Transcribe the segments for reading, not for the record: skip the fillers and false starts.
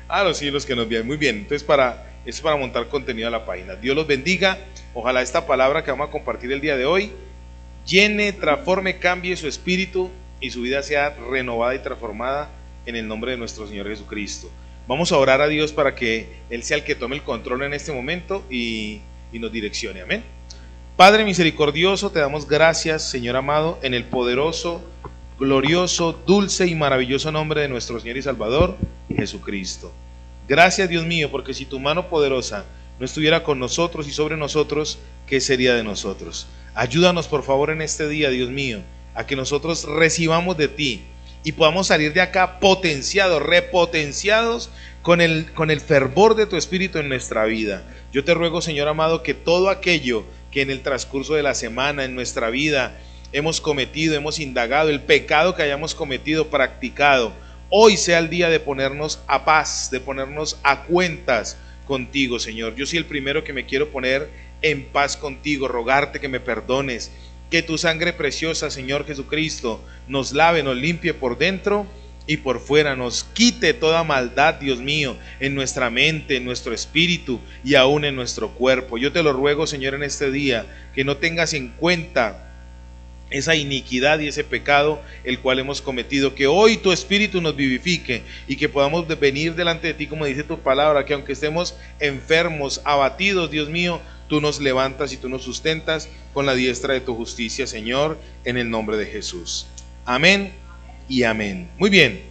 Ah, los sí, los que nos vean. Muy bien. Entonces, es para montar contenido a la página. Dios los bendiga. Ojalá esta palabra que vamos a compartir el día de hoy llene, transforme, cambie su espíritu y su vida sea renovada y transformada en el nombre de nuestro Señor Jesucristo. Vamos a orar a Dios para que Él sea el que tome el control en este momento y nos direccione. Amén. Padre misericordioso, te damos gracias, Señor amado, en el poderoso, glorioso, dulce y maravilloso nombre de nuestro Señor y Salvador, Jesucristo. Gracias, Dios mío, porque si tu mano poderosa no estuviera con nosotros y sobre nosotros, ¿qué sería de nosotros? Ayúdanos, por favor, en este día, Dios mío, a que nosotros recibamos de ti y podamos salir de acá potenciados, repotenciados con el fervor de tu Espíritu en nuestra vida. Yo te ruego, Señor amado, que todo aquello que en el transcurso de la semana, en nuestra vida, hemos cometido, hemos indagado, el pecado que hayamos cometido, practicado, hoy sea el día de ponernos a paz, de ponernos a cuentas contigo, Señor. Yo soy el primero que me quiero poner en paz contigo, rogarte que me perdones, que tu sangre preciosa, Señor Jesucristo, nos lave, nos limpie por dentro y por fuera, nos quite toda maldad, Dios mío, en nuestra mente, en nuestro espíritu y aún en nuestro cuerpo. Yo te lo ruego, Señor, en este día, que no tengas en cuenta esa iniquidad y ese pecado el cual hemos cometido, que hoy tu Espíritu nos vivifique y que podamos venir delante de ti, como dice tu palabra, que aunque estemos enfermos, abatidos, Dios mío, tú nos levantas y tú nos sustentas con la diestra de tu justicia, Señor, en el nombre de Jesús. Amén y amén. Muy bien,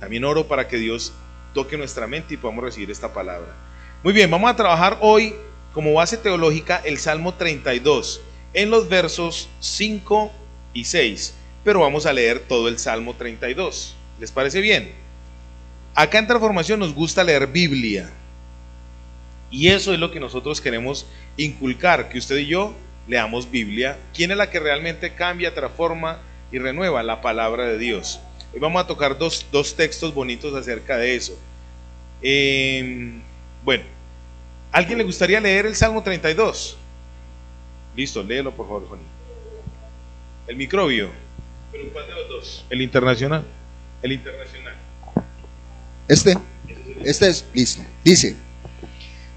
también oro para que Dios toque nuestra mente y podamos recibir esta palabra. Muy bien, vamos a trabajar hoy como base teológica el Salmo 32 en los versos 5 y 6, pero vamos a leer todo el Salmo 32. ¿Les parece bien? Acá en Transformación nos gusta leer Biblia y eso es lo que nosotros queremos inculcar, que usted y yo leamos Biblia. ¿Quién es la que realmente cambia, transforma y renueva? La palabra de Dios. Hoy vamos a tocar dos textos bonitos acerca de eso. Bueno, ¿alguien le gustaría leer el Salmo 32? Listo, léelo por favor, Juan. El microbio. ¿Pero cuál de los dos? El internacional. El internacional. Este es listo. Dice: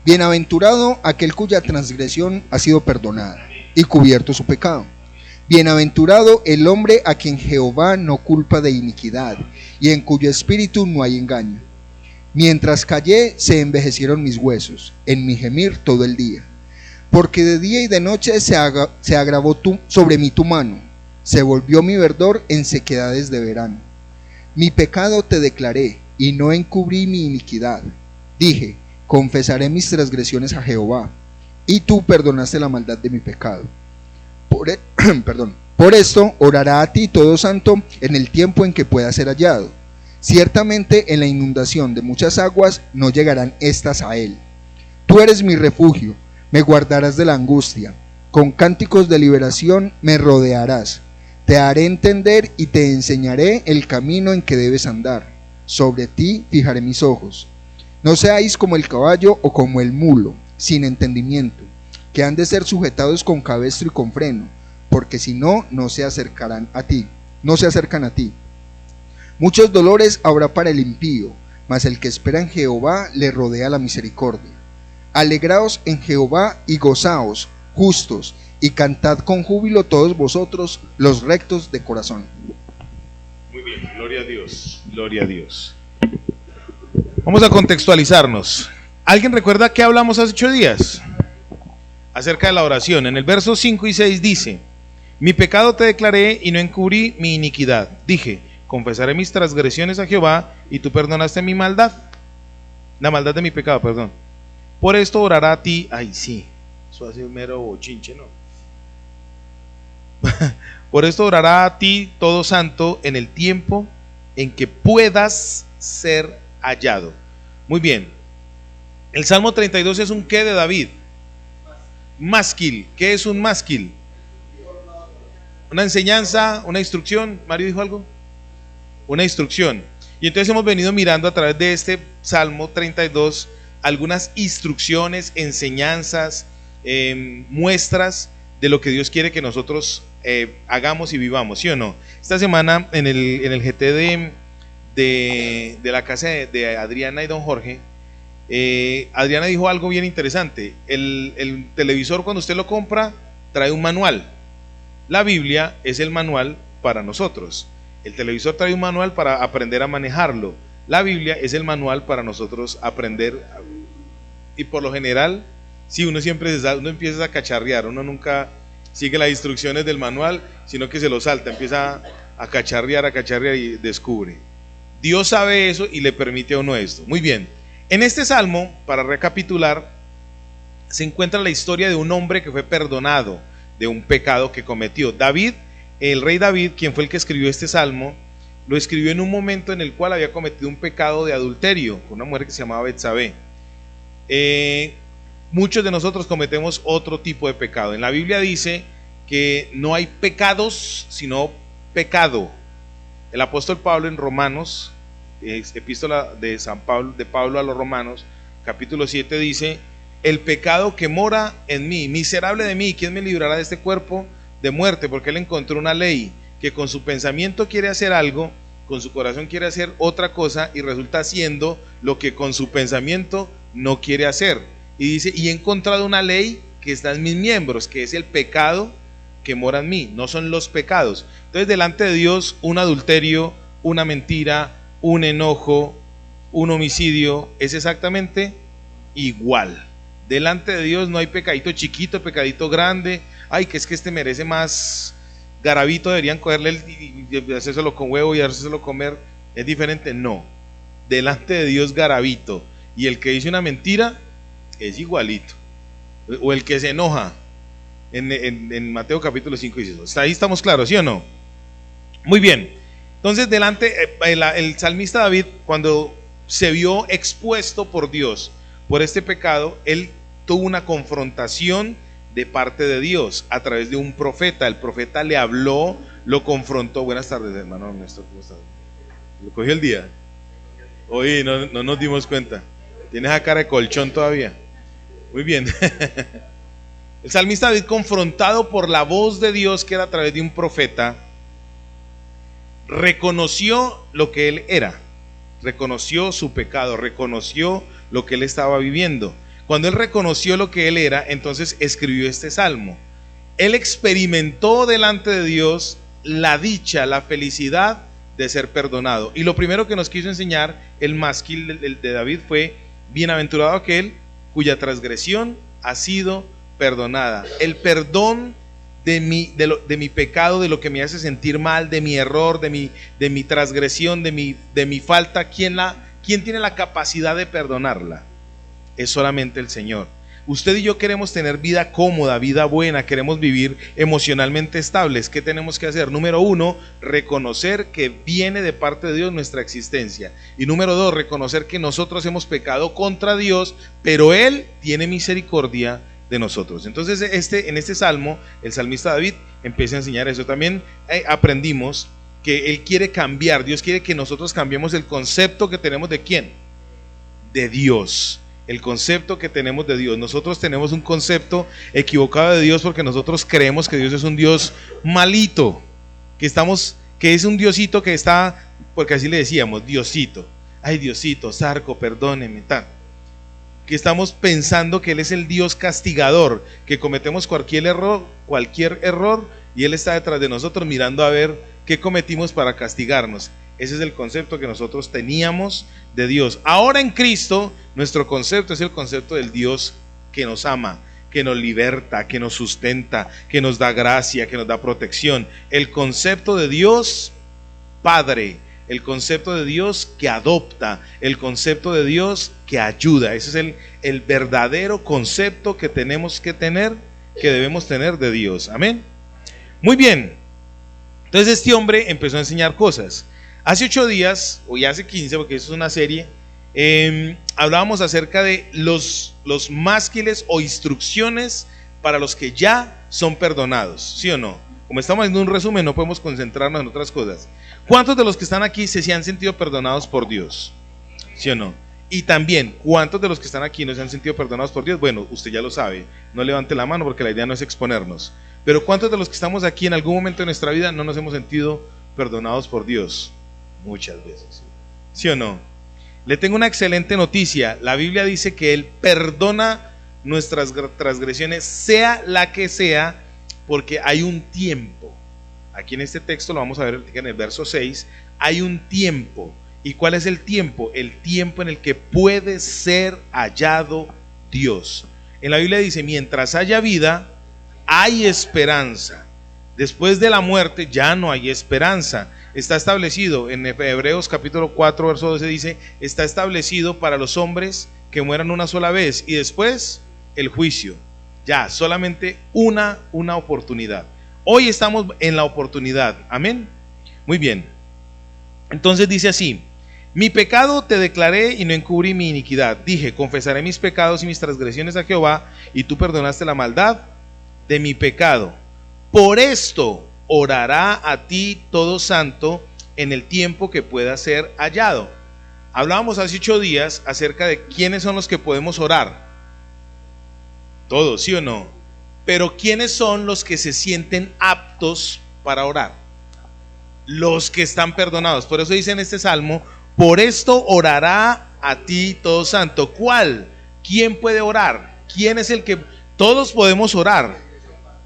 bienaventurado aquel cuya transgresión ha sido perdonada y cubierto su pecado. Bienaventurado el hombre a quien Jehová no culpa de iniquidad y en cuyo espíritu no hay engaño. Mientras callé se envejecieron mis huesos, en mi gemir todo el día. Porque de día y de noche se agravó sobre mí tu mano, se volvió mi verdor en sequedades de verano. Mi pecado te declaré, y no encubrí mi iniquidad. Dije: confesaré mis transgresiones a Jehová, y tú perdonaste la maldad de mi pecado. Por esto orará a ti todo santo en el tiempo en que pueda ser hallado. Ciertamente en la inundación de muchas aguas no llegarán estas a él. Tú eres mi refugio, me guardarás de la angustia, con cánticos de liberación me rodearás. Te haré entender y te enseñaré el camino en que debes andar. Sobre ti fijaré mis ojos. No seáis como el caballo o como el mulo, sin entendimiento, que han de ser sujetados con cabestro y con freno, porque si no, no se acercan a ti. Muchos dolores habrá para el impío, mas el que espera en Jehová le rodea la misericordia. Alegraos en Jehová y gozaos, justos, y cantad con júbilo todos vosotros, los rectos de corazón. Muy bien, gloria a Dios, gloria a Dios. Vamos a contextualizarnos. ¿Alguien recuerda qué hablamos hace 8 días? Acerca de la oración. En el verso 5 y 6 dice: mi pecado te declaré y no encubrí mi iniquidad. Dije: confesaré mis transgresiones a Jehová, y tú perdonaste mi maldad. La maldad de mi pecado, perdón. Por esto orará a ti. Ay, sí, eso hace un mero bochinche, ¿no? Por esto orará a ti todo santo en el tiempo en que puedas ser hallado. Muy bien. El Salmo 32 es un qué de David. Másquil. ¿Qué es un másquil? Una enseñanza, una instrucción. ¿Mario dijo algo? Una instrucción. Y entonces hemos venido mirando a través de este Salmo 32 algunas instrucciones, enseñanzas, muestras de lo que Dios quiere que nosotros hagamos y vivamos, ¿sí o no? Esta semana en el GT de la casa de Adriana y don Jorge, Adriana dijo algo bien interesante. El televisor, cuando usted lo compra, trae un manual. La Biblia es el manual para nosotros. El televisor trae un manual para aprender a manejarlo. La Biblia es el manual para nosotros aprender. Y por lo general, sí, uno empieza a cacharrear, uno nunca sigue las instrucciones del manual, sino que se lo salta, empieza a cacharrear y descubre. Dios sabe eso y le permite a uno esto. Muy bien, en este salmo, para recapitular, se encuentra la historia de un hombre que fue perdonado de un pecado que cometió. David, el rey David, quien fue el que escribió este salmo, lo escribió en un momento en el cual había cometido un pecado de adulterio con una mujer que se llamaba Betsabé. Muchos de nosotros cometemos otro tipo de pecado. En la Biblia dice que no hay pecados, sino pecado. El apóstol Pablo en Romanos, epístola de Pablo a los Romanos, capítulo 7, dice: el pecado que mora en mí, miserable de mí, ¿quién me librará de este cuerpo de muerte? Porque él encontró una ley que con su pensamiento quiere hacer algo, con su corazón quiere hacer otra cosa, y resulta haciendo lo que con su pensamiento no quiere hacer. Y dice: y he encontrado una ley que está en mis miembros, que es el pecado que mora en mí. No son los pecados. Entonces, delante de Dios, un adulterio, una mentira, un enojo, un homicidio es exactamente igual. Delante de Dios no hay pecadito chiquito, pecadito grande. Ay, que es que este merece más garabito, deberían cogerle y hacérselo con huevo y hacérselo comer. Es diferente. No. Delante de Dios, garabito. Y el que dice una mentira es igualito. O el que se enoja. En Mateo capítulo 5 dice eso. ¿Hasta ahí estamos claros, sí o no? Muy bien. Entonces, el salmista David, cuando se vio expuesto por Dios por este pecado, él tuvo una confrontación de parte de Dios a través de un profeta. El profeta le habló, lo confrontó. Buenas tardes, hermano Néstor, ¿cómo estás? ¿Lo cogió el día? Oye, no nos dimos cuenta. Tienes esa cara de colchón todavía. Muy bien. El salmista David, confrontado por la voz de Dios, que era a través de un profeta, reconoció lo que él era, reconoció su pecado, reconoció lo que él estaba viviendo. Cuando él reconoció lo que él era, entonces escribió este salmo. Él experimentó delante de Dios la dicha, la felicidad de ser perdonado. Y lo primero que nos quiso enseñar el masquil de David fue: bienaventurado aquel cuya transgresión ha sido perdonada. El perdón de mi pecado, de lo que me hace sentir mal, de mi error, de mi transgresión, de mi falta. ¿Quién tiene la capacidad de perdonarla? Es solamente el Señor. Usted y yo queremos tener vida cómoda, vida buena, queremos vivir emocionalmente estables. ¿Qué tenemos que hacer? Número 1, reconocer que viene de parte de Dios nuestra existencia. Y número 2, reconocer que nosotros hemos pecado contra Dios, pero Él tiene misericordia de nosotros. Entonces, en este salmo, el salmista David empieza a enseñar eso. También aprendimos que Él quiere cambiar. Dios quiere que nosotros cambiemos el concepto que tenemos de ¿quién? De Dios. El concepto que tenemos de Dios. Nosotros tenemos un concepto equivocado de Dios porque nosotros creemos que Dios es un Dios malito, que es un Diosito que está, porque así le decíamos, Diosito. Ay, Diosito, Zarco, perdóneme, tal. Que estamos pensando que Él es el Dios castigador, que cometemos cualquier error y Él está detrás de nosotros mirando a ver qué cometimos para castigarnos. Ese es el concepto que nosotros teníamos de Dios. Ahora en Cristo, nuestro concepto es el concepto del Dios que nos ama, que nos liberta, que nos sustenta, que nos da gracia, que nos da protección. El concepto de Dios Padre, el concepto de Dios que adopta, el concepto de Dios que ayuda. Ese es el verdadero concepto que tenemos que tener, que debemos tener de Dios. Amén. Muy bien. Entonces este hombre empezó a enseñar cosas. Hace 8 días, o ya hace 15, porque eso es una serie, hablábamos acerca de los másquiles o instrucciones para los que ya son perdonados, ¿sí o no? Como estamos haciendo un resumen, no podemos concentrarnos en otras cosas. ¿Cuántos de los que están aquí se han sentido perdonados por Dios? ¿Sí o no? Y también, ¿cuántos de los que están aquí no se han sentido perdonados por Dios? Bueno, usted ya lo sabe, no levante la mano porque la idea no es exponernos. Pero ¿cuántos de los que estamos aquí en algún momento de nuestra vida no nos hemos sentido perdonados por Dios? Muchas veces. ¿Sí o no? Le tengo una excelente noticia. La Biblia dice que Él perdona nuestras transgresiones, sea la que sea, porque hay un tiempo. Aquí en este texto lo vamos a ver en el verso 6. Hay un tiempo. ¿Y cuál es el tiempo? El tiempo en el que puede ser hallado Dios. En la Biblia dice, mientras haya vida, hay esperanza. Después de la muerte ya no hay esperanza. Está establecido en Hebreos capítulo 4 verso 12, dice, está establecido para los hombres que mueran una sola vez y después el juicio. Ya, solamente una oportunidad. Hoy estamos en la oportunidad. Amén. Muy bien. Entonces dice así: mi pecado te declaré y no encubrí mi iniquidad. Dije, confesaré mis pecados y mis transgresiones a Jehová, y tú perdonaste la maldad de mi pecado. Por esto orará a ti todo santo en el tiempo que pueda ser hallado. Hablábamos hace 8 días acerca de quiénes son los que podemos orar. Todos, ¿sí o no? Pero ¿quiénes son los que se sienten aptos para orar? Los que están perdonados. Por eso dice en este salmo, por esto orará a ti todo santo. ¿Cuál? ¿Quién puede orar? ¿Quién es el que? Todos podemos orar.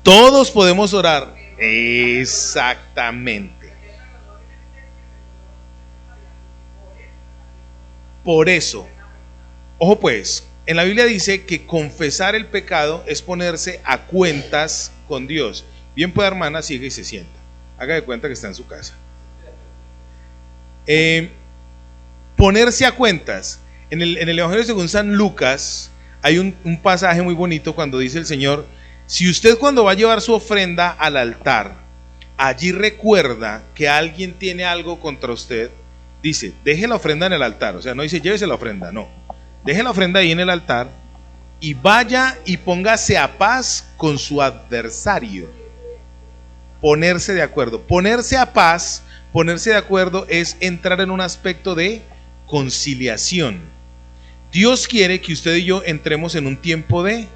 Todos podemos orar. Exactamente. Por eso, ojo pues, en la Biblia dice que confesar el pecado es ponerse a cuentas con Dios. Bien puede, hermana, sigue y se sienta. Haga de cuenta que está en su casa. Ponerse a cuentas. En el Evangelio según San Lucas hay un pasaje muy bonito cuando dice el Señor: si usted cuando va a llevar su ofrenda al altar, allí recuerda que alguien tiene algo contra usted, dice, deje la ofrenda en el altar. O sea, no dice llévese la ofrenda, no. Deje la ofrenda ahí en el altar y vaya y póngase a paz con su adversario. Ponerse de acuerdo. Ponerse a paz, ponerse de acuerdo es entrar en un aspecto de conciliación. Dios quiere que usted y yo entremos en un tiempo de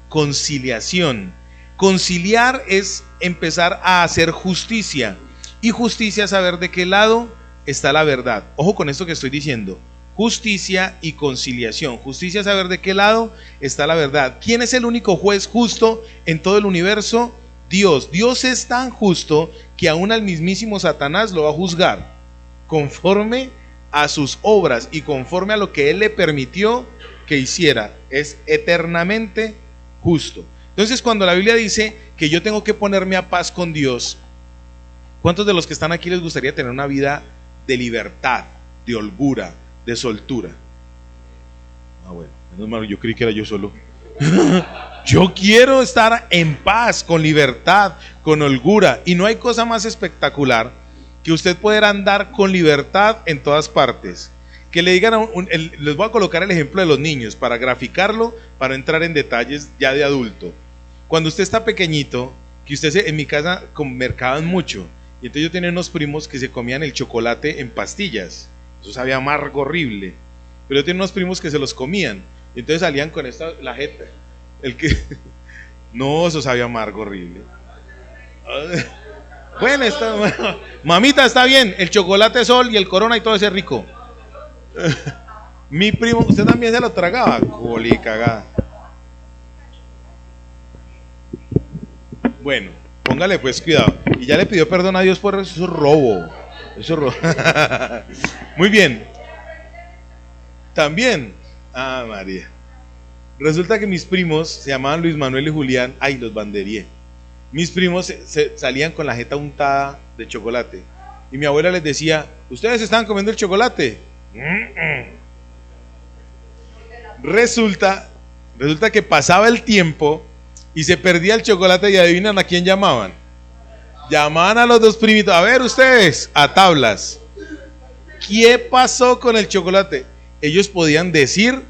conciliación. Conciliar es empezar a hacer justicia, y justicia es saber de qué lado está la verdad. Ojo con esto que estoy diciendo: justicia y conciliación. Justicia es saber de qué lado está la verdad. ¿Quién es el único juez justo en todo el universo? Dios. Dios es tan justo que aún al mismísimo Satanás lo va a juzgar conforme a sus obras y conforme a lo que él le permitió que hiciera. Es eternamente justo. Entonces, cuando la Biblia dice que yo tengo que ponerme a paz con Dios, ¿cuántos de los que están aquí les gustaría tener una vida de libertad, de holgura, de soltura? Ah, bueno, menos mal, yo creí que era yo solo. Yo quiero estar en paz, con libertad, con holgura, y no hay cosa más espectacular que usted poder andar con libertad en todas partes. Que le digan les voy a colocar el ejemplo de los niños para graficarlo, para entrar en detalles ya de adulto. Cuando usted está pequeñito, que en mi casa mercaban mucho, y entonces yo tenía unos primos que se comían el chocolate en pastillas. Eso sabía amargo, horrible. Pero yo tenía unos primos que se los comían, y entonces salían con la jeta. No, eso sabía amargo, horrible. Bueno, mamita, está bien, el chocolate Sol y el Corona y todo ese rico. Mi primo, usted también se lo tragaba, coli cagada. Bueno, póngale pues cuidado. Y ya le pidió perdón a Dios por eso. Eso es robo. Eso es robo. Muy bien. También, María, resulta que mis primos se llamaban Luis Manuel y Julián. Ay, los banderié. Mis primos salían con la jeta untada de chocolate, y mi abuela les decía: ¿ustedes estaban comiendo el chocolate? Resulta que pasaba el tiempo y se perdía el chocolate, y adivinan a quién llamaban. Llamaban a los dos primitos: a ver ustedes, a tablas, ¿qué pasó con el chocolate? Ellos podían decir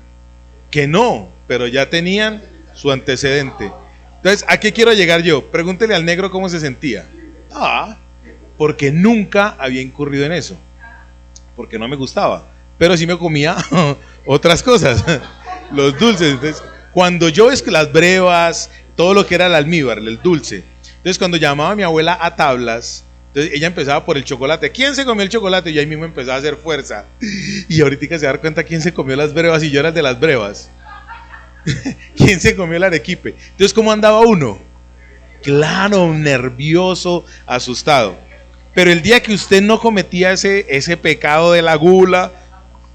que no, pero ya tenían su antecedente. Entonces, ¿a qué quiero llegar yo? Pregúntele al negro cómo se sentía. Porque nunca había incurrido en eso, porque no me gustaba, pero sí me comía otras cosas, los dulces. Entonces, cuando yo es que las brevas, todo lo que era el almíbar, el dulce. Entonces, cuando llamaba a mi abuela a tablas, Entonces ella empezaba por el chocolate. ¿Quién se comió el chocolate? Y ahí mismo empezaba a hacer fuerza. Y ahorita se da cuenta quién se comió las brevas, y yo era el de las brevas. ¿Quién se comió el arequipe? Entonces, ¿cómo andaba uno? Claro, nervioso, asustado. Pero el día que usted no cometía ese pecado de la gula,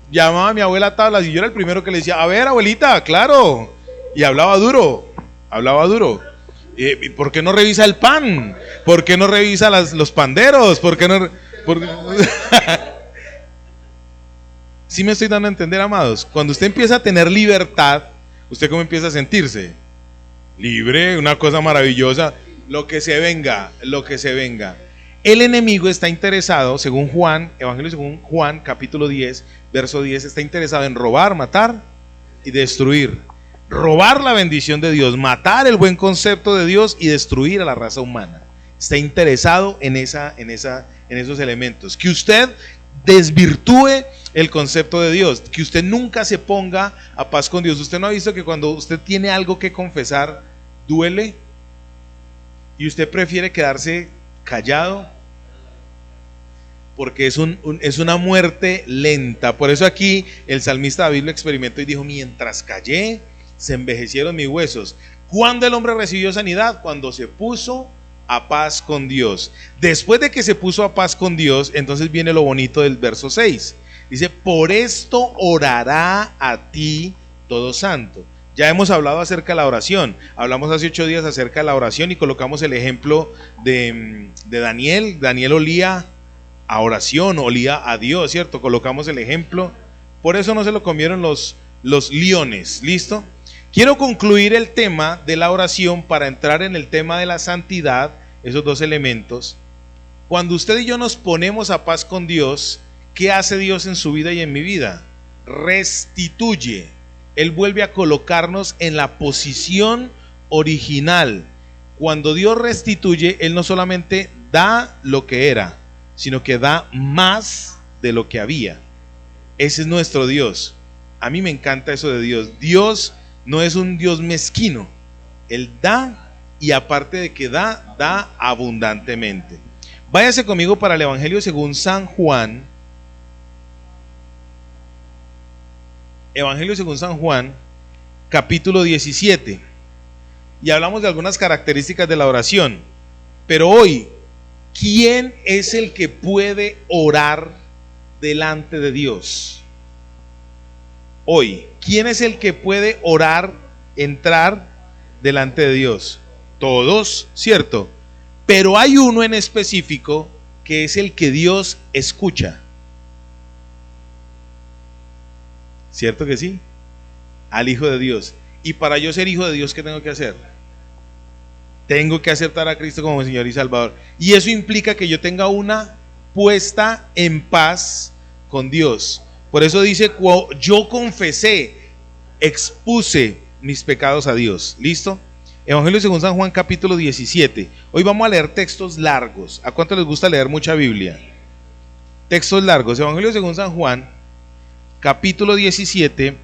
llamaba a mi abuela a tablas y yo era el primero que le decía, a ver, abuelita, claro. Y hablaba duro. ¿Por qué no revisa el pan? ¿Por qué no revisa los panderos? ¿Por qué no...? ¿Sí me estoy dando a entender, amados? Cuando usted empieza a tener libertad, ¿usted cómo empieza a sentirse? Libre, una cosa maravillosa. Lo que se venga. El enemigo está interesado, según Juan, Evangelio según Juan, capítulo 10, verso 10, está interesado en robar, matar y destruir. Robar la bendición de Dios, matar el buen concepto de Dios y destruir a la raza humana. Está interesado en esos elementos. Que usted desvirtúe el concepto de Dios, que usted nunca se ponga a paz con Dios. ¿Usted no ha visto que cuando usted tiene algo que confesar, duele? Y usted prefiere quedarse callado, porque es una muerte lenta. Por eso aquí el salmista David lo experimentó y dijo: mientras callé, se envejecieron mis huesos. ¿Cuándo el hombre recibió sanidad? Cuando se puso a paz con Dios. Después de que se puso a paz con Dios, entonces viene lo bonito del verso 6. Dice: por esto orará a ti todo santo. Ya hemos hablado acerca de la oración. Hablamos hace 8 días acerca de la oración y colocamos el ejemplo de Daniel. Daniel olía a oración, olía a Dios, ¿cierto? Colocamos el ejemplo. Por eso no se lo comieron los leones. ¿Listo? Quiero concluir el tema de la oración para entrar en el tema de la santidad, esos dos elementos. Cuando usted y yo nos ponemos a paz con Dios, ¿qué hace Dios en su vida y en mi vida? Restituye. Él vuelve a colocarnos en la posición original. Cuando Dios restituye, Él no solamente da lo que era, sino que da más de lo que había. Ese es nuestro Dios. A mí me encanta eso de Dios. Dios no es un Dios mezquino. Él da, y aparte de que da abundantemente. Váyase conmigo para el Evangelio según San Juan. Evangelio según San Juan, capítulo 17. Y hablamos de algunas características de la oración. Pero hoy, ¿quién es el que puede orar delante de Dios? Hoy, ¿quién es el que puede orar, entrar delante de Dios? Todos, ¿cierto? Pero hay uno en específico que es el que Dios escucha. ¿Cierto que sí? Al Hijo de Dios. Y para yo ser hijo de Dios, ¿qué tengo que hacer? Tengo que aceptar a Cristo como mi Señor y Salvador. Y eso implica que yo tenga una puesta en paz con Dios. Por eso dice: yo confesé, expuse mis pecados a Dios. ¿Listo? Evangelio según San Juan, capítulo 17. Hoy vamos a leer textos largos. ¿A cuánto les gusta leer mucha Biblia? Textos largos. Evangelio según San Juan, capítulo 17,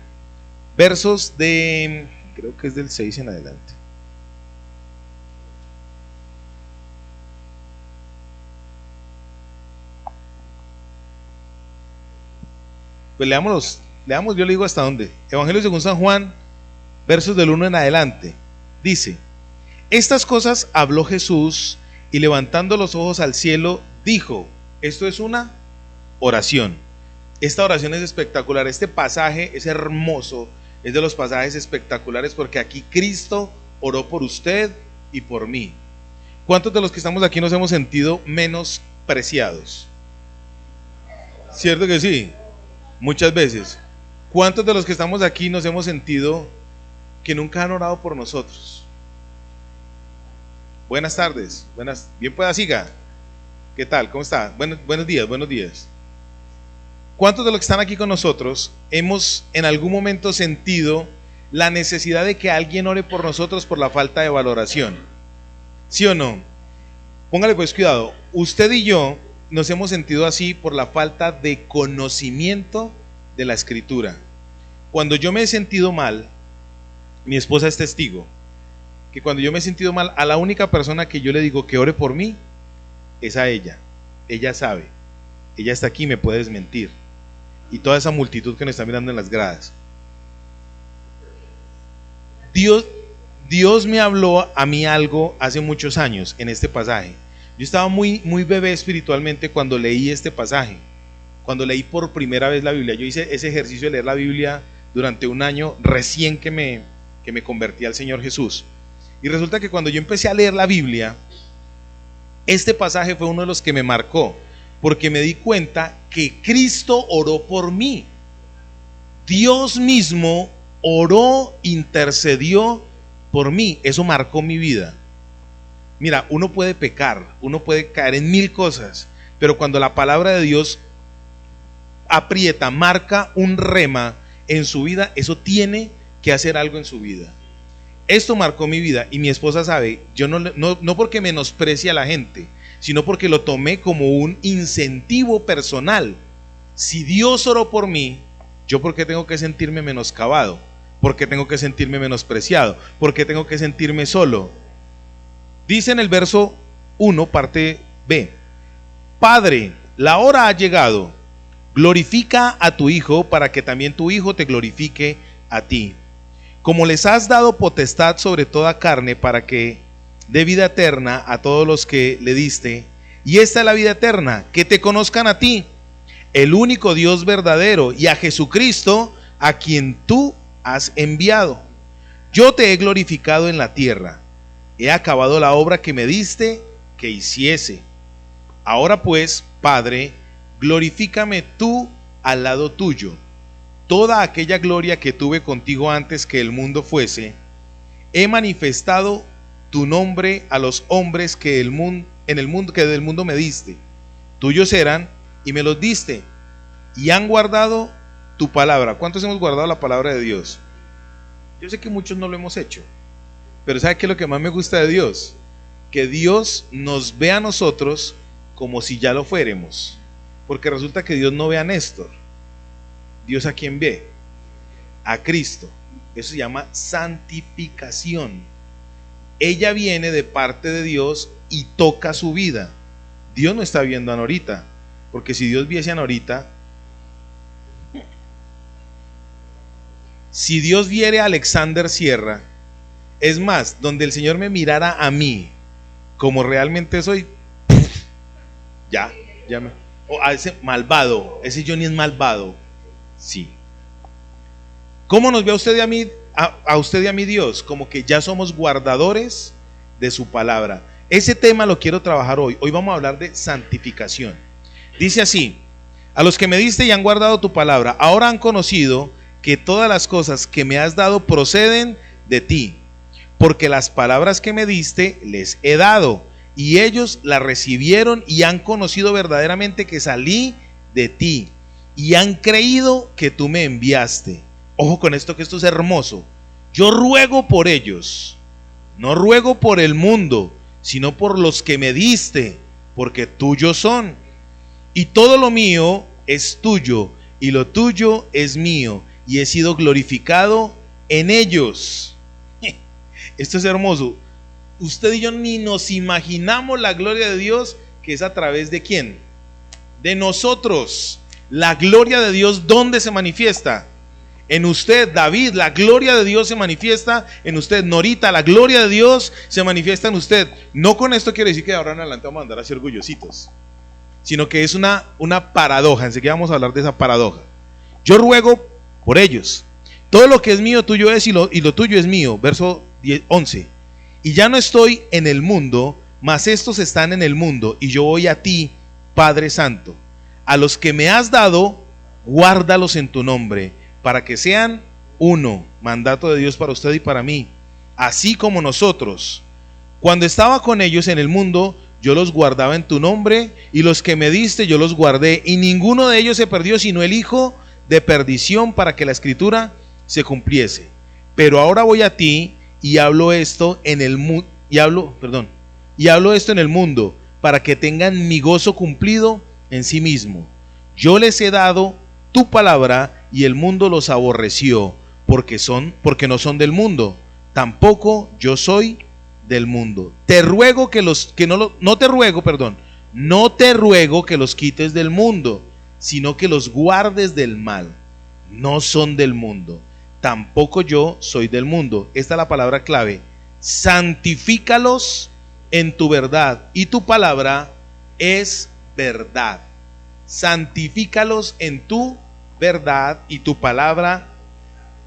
versos de, creo que es del 6 en adelante. Pues leamos, yo le digo hasta dónde. Evangelio según San Juan, versos del 1 en adelante. Dice: estas cosas habló Jesús, y levantando los ojos al cielo, dijo. Esto es una oración. Esta oración es espectacular. Este pasaje es hermoso. Es de los pasajes espectaculares, porque aquí Cristo oró por usted y por mí. ¿Cuántos de los que estamos aquí nos hemos sentido menospreciados? ¿Cierto que sí? Muchas veces. ¿Cuántos de los que estamos aquí nos hemos sentido que nunca han orado por nosotros? Buenas tardes. Bien pueda, siga. ¿Qué tal? ¿Cómo está? Buenos días. ¿Cuántos de los que están aquí con nosotros hemos en algún momento sentido la necesidad de que alguien ore por nosotros por la falta de valoración? ¿Sí o no? Póngale pues cuidado. Usted y yo nos hemos sentido así por la falta de conocimiento de la Escritura. Cuando yo me he sentido mal, mi esposa es testigo, que cuando yo me he sentido mal, a la única persona que yo le digo que ore por mí es a ella. ella sabe, ella está aquí, me puede desmentir. Y toda esa multitud que nos está mirando en las gradas. Dios me habló a mí algo hace muchos años en este pasaje. Yo estaba muy bebé espiritualmente cuando leí este pasaje. Cuando leí por primera vez la Biblia, yo hice ese ejercicio de leer la Biblia durante un año recién que me convertí al Señor Jesús. Y resulta que cuando yo empecé a leer la Biblia, este pasaje fue uno de los que me marcó, porque me di cuenta que Cristo oró por mí. Dios mismo oró, intercedió por mí. Eso marcó mi vida. Mira, uno puede pecar, uno puede caer en mil cosas, pero cuando la palabra de Dios aprieta, marca un rema en su vida, eso tiene que hacer algo en su vida. Esto marcó mi vida y mi esposa sabe, yo no porque menosprecie a la gente, sino porque lo tomé como un incentivo personal. Si Dios oró por mí, ¿yo por qué tengo que sentirme menoscabado? ¿Por qué tengo que sentirme menospreciado? ¿Por qué tengo que sentirme solo? Dice en el verso 1, parte B: Padre, la hora ha llegado, glorifica a tu Hijo para que también tu Hijo te glorifique a ti. Como les has dado potestad sobre toda carne para que dé vida eterna a todos los que le diste, y esta es la vida eterna, que te conozcan a ti, el único Dios verdadero, y a Jesucristo, a quien tú has enviado. Yo te he glorificado en la tierra, he acabado la obra que me diste que hiciese. Ahora pues, Padre, glorifícame tú al lado tuyo. Toda aquella gloria que tuve contigo antes que el mundo fuese, he manifestado tu nombre a los hombres que del mundo me diste. Tuyos eran y me los diste, y han guardado tu palabra. ¿Cuántos hemos guardado la palabra de Dios? Yo sé que muchos no lo hemos hecho, pero ¿sabe qué es lo que más me gusta de Dios? Que Dios nos ve a nosotros como si ya lo fuéramos, porque resulta que Dios no ve a Néstor. ¿Dios a quién ve? A Cristo. Eso se llama santificación. Ella viene de parte de Dios y toca su vida. Dios no está viendo a Norita, porque si Dios viese a Norita, si Dios viere a Alexander Sierra, es más, donde el Señor me mirara a mí como realmente soy, ya me, o a ese malvado, ese Johnny es malvado. Sí. ¿Cómo nos ve a usted y a mí, a usted y a mí Dios? Como que ya somos guardadores de su palabra. Ese tema lo quiero trabajar hoy. Hoy vamos a hablar de santificación. Dice así: a los que me diste y han guardado tu palabra, ahora han conocido que todas las cosas que me has dado proceden de ti, porque las palabras que me diste les he dado, y ellos las recibieron y han conocido verdaderamente que salí de ti, y han creído que tú me enviaste. Ojo con esto, que esto es hermoso. Yo ruego por ellos, no ruego por el mundo, sino por los que me diste, porque tuyos son. Y todo lo mío es tuyo, y lo tuyo es mío, y he sido glorificado en ellos. Esto es hermoso. Usted y yo ni nos imaginamos la gloria de Dios, que es a través de ¿quién? De nosotros. La gloria de Dios, ¿dónde se manifiesta? En usted. David, la gloria de Dios se manifiesta en usted. Norita, la gloria de Dios se manifiesta en usted. No con esto quiere decir que de ahora en adelante vamos a andar así orgullositos, sino que es una paradoja. Enseguida vamos a hablar de esa paradoja. Yo ruego por ellos. Todo lo que es mío, tuyo es, y lo tuyo es mío. Verso 11. Y ya no estoy en el mundo, mas estos están en el mundo, y yo voy a ti, Padre Santo. A los que me has dado, guárdalos en tu nombre, para que sean uno. Mandato de Dios para usted y para mí. Así como nosotros, cuando estaba con ellos en el mundo, yo los guardaba en tu nombre, y los que me diste yo los guardé, y ninguno de ellos se perdió, sino el hijo de perdición, para que la escritura se cumpliese. Pero ahora voy a ti, y hablo esto en el mundo, y hablo esto en el mundo, para que tengan mi gozo cumplido en sí mismo. Yo les he dado tu palabra, y el mundo los aborreció, porque no son del mundo, tampoco yo soy del mundo. Te ruego que no no te ruego que los quites del mundo, sino que los guardes del mal. No son del mundo, tampoco yo soy del mundo. Esta es la palabra clave. Santifícalos en tu verdad, y tu palabra es verdad. Santifícalos en tu verdad, y tu palabra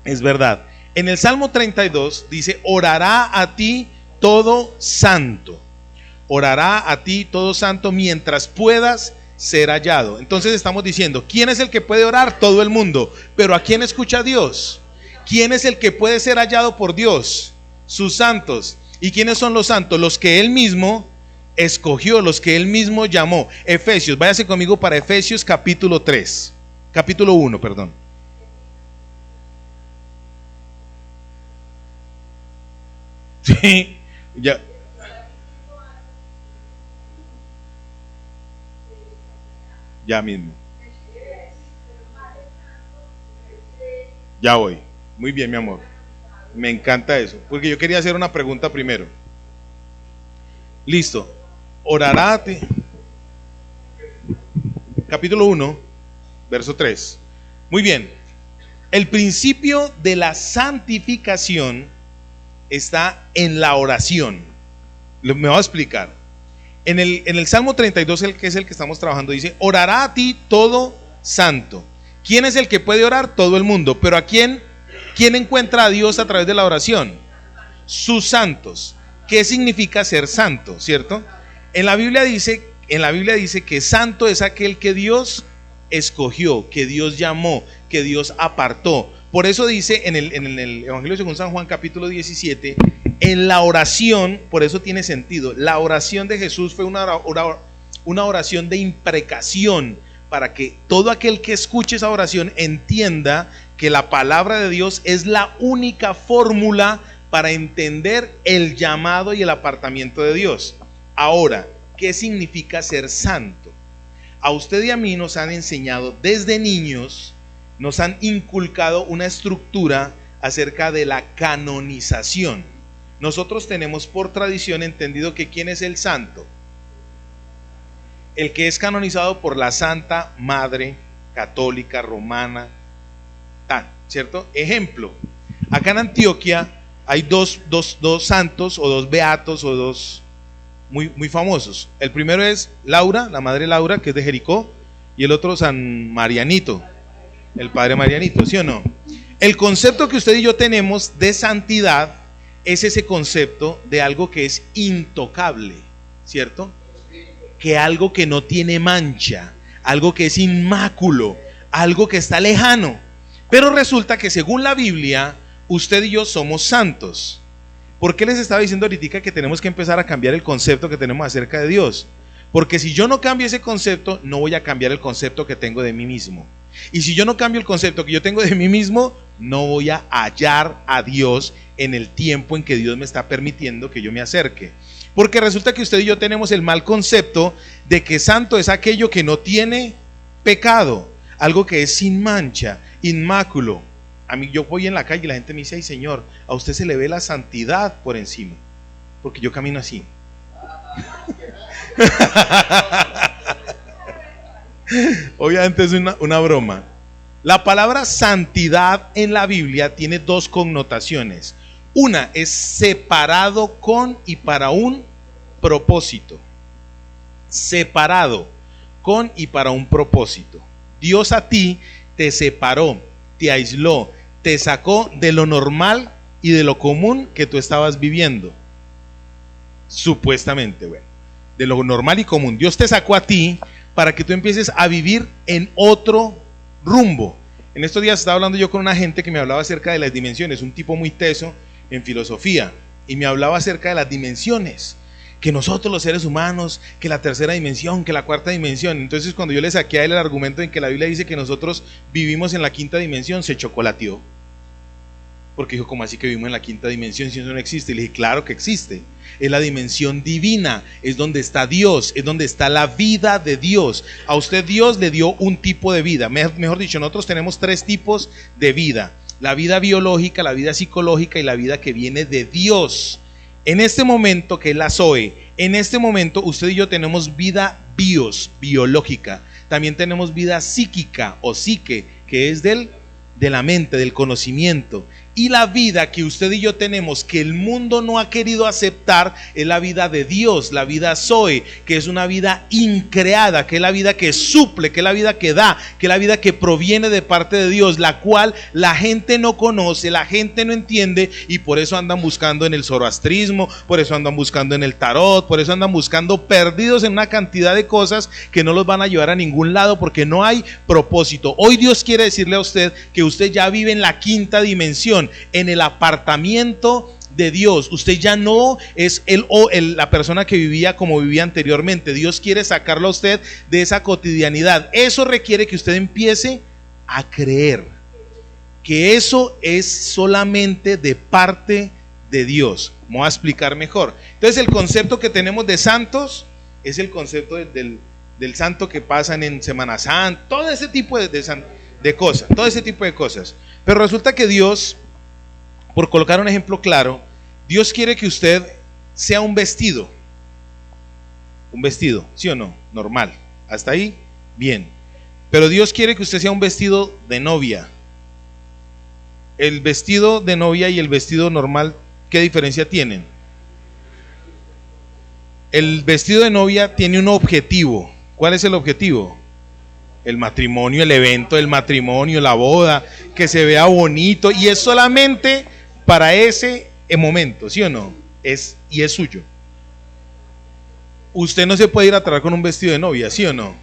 es verdad. En el Salmo 32 dice: orará a ti todo santo. Orará a ti todo santo mientras puedas ser hallado. Entonces estamos diciendo, ¿quién es el que puede orar? Todo el mundo. Pero ¿a quién escucha Dios? ¿Quién es el que puede ser hallado por Dios? Sus santos. ¿Y quiénes son los santos? Los que Él mismo escogió, los que Él mismo llamó. Efesios, váyase conmigo para Efesios capítulo 3, capítulo 1, perdón. Sí, ya. Ya mismo. Ya voy. Muy bien, mi amor. Me encanta eso, porque yo quería hacer una pregunta primero. Listo. Orará a ti. Capítulo 1, verso 3. Muy bien. El principio de la santificación está en la oración. Me voy a explicar. En el Salmo 32, que es el que estamos trabajando, dice: orará a ti todo santo. ¿Quién es el que puede orar? Todo el mundo. Pero ¿a quién encuentra a Dios a través de la oración? Sus santos. ¿Qué significa ser santo? ¿Cierto? En la Biblia dice que santo es aquel que Dios escogió, que Dios llamó, que Dios apartó. Por eso dice en el Evangelio según San Juan capítulo 17, en la oración, por eso tiene sentido, la oración de Jesús fue una oración de imprecación, para que todo aquel que escuche esa oración entienda que la palabra de Dios es la única fórmula para entender el llamado y el apartamiento de Dios. Ahora, ¿qué significa ser santo? A usted y a mí nos han enseñado desde niños, nos han inculcado una estructura acerca de la canonización. Nosotros tenemos por tradición entendido que ¿quién es el santo? El que es canonizado por la Santa Madre Católica Romana, ¿cierto? Ejemplo, acá en Antioquia hay dos santos o dos beatos o dos muy famosos. El primero es Laura, la Madre Laura, que es de Jericó, y el otro San Marianito, el Padre Marianito, ¿sí o no? El concepto que usted y yo tenemos de santidad es ese concepto de algo que es intocable, ¿cierto? Que algo que no tiene mancha, algo que es inmáculo, algo que está lejano. Pero resulta que según la Biblia, usted y yo somos santos. ¿Por qué les estaba diciendo ahorita que tenemos que empezar a cambiar el concepto que tenemos acerca de Dios? Porque si yo no cambio ese concepto, no voy a cambiar el concepto que tengo de mí mismo. Y si yo no cambio el concepto que yo tengo de mí mismo, no voy a hallar a Dios en el tiempo en que Dios me está permitiendo que yo me acerque. Porque resulta que usted y yo tenemos el mal concepto de que santo es aquello que no tiene pecado, algo que es sin mancha, inmáculo. A mí, yo voy en la calle y la gente me dice: ay Señor, a usted se le ve la santidad por encima, porque yo camino así. Obviamente es una broma. La palabra santidad en la Biblia tiene dos connotaciones. Una es separado con y para un propósito. Separado con y para un propósito. Dios a ti te separó, te aisló, te sacó de lo normal y de lo común que tú estabas viviendo. Supuestamente, bueno, de lo normal y común. Dios te sacó a ti para que tú empieces a vivir en otro rumbo. En estos días estaba hablando yo con una gente que me hablaba acerca de las dimensiones, un tipo muy teso en filosofía, y me hablaba acerca de las dimensiones, que nosotros los seres humanos, que la tercera dimensión, que la cuarta dimensión. Entonces cuando yo le saqué a él el argumento en que la Biblia dice que nosotros vivimos en la quinta dimensión, se chocolateó, porque dijo: ¿cómo así que vivimos en la quinta dimensión si eso no existe? Y le dije: claro que existe, es la dimensión divina, es donde está Dios, es donde está la vida de Dios. A usted Dios le dio un tipo de vida, mejor dicho, nosotros tenemos tres tipos de vida: la vida biológica, la vida psicológica y la vida que viene de Dios. En este momento, que es la Zoe, en este momento usted y yo tenemos vida biológica. También tenemos vida psíquica o psique, que es de la mente, del conocimiento. Y la vida que usted y yo tenemos, que el mundo no ha querido aceptar, es la vida de Dios, la vida Zoe, que es una vida increada, que es la vida que suple, que es la vida que da, que es la vida que proviene de parte de Dios, la cual la gente no conoce, la gente no entiende, y por eso andan buscando en el zoroastrismo, por eso andan buscando en el tarot, por eso andan buscando, perdidos en una cantidad de cosas que no los van a llevar a ningún lado, porque no hay propósito. Hoy Dios quiere decirle a usted que usted ya vive en la quinta dimensión, en el apartamiento de Dios. Usted ya no es la persona que vivía como vivía anteriormente. Dios quiere sacarlo a usted de esa cotidianidad. Eso requiere que usted empiece a creer que eso es solamente de parte de Dios. Me voy a explicar mejor. Entonces, el concepto que tenemos de santos es el concepto del santo que pasan en Semana Santa, todo ese tipo de cosas, todo ese tipo de cosas. Pero resulta que Dios, por colocar un ejemplo claro, Dios quiere que usted sea un vestido, ¿sí o no? Normal, hasta ahí, bien. Pero Dios quiere que usted sea un vestido de novia. El vestido de novia y el vestido normal, ¿qué diferencia tienen? El vestido de novia tiene un objetivo. ¿Cuál es el objetivo? El matrimonio, el evento del matrimonio, la boda, que se vea bonito, y es solamente para ese momento, ¿sí o no? Y es suyo. Usted no se puede ir a trabajar con un vestido de novia, ¿sí o no?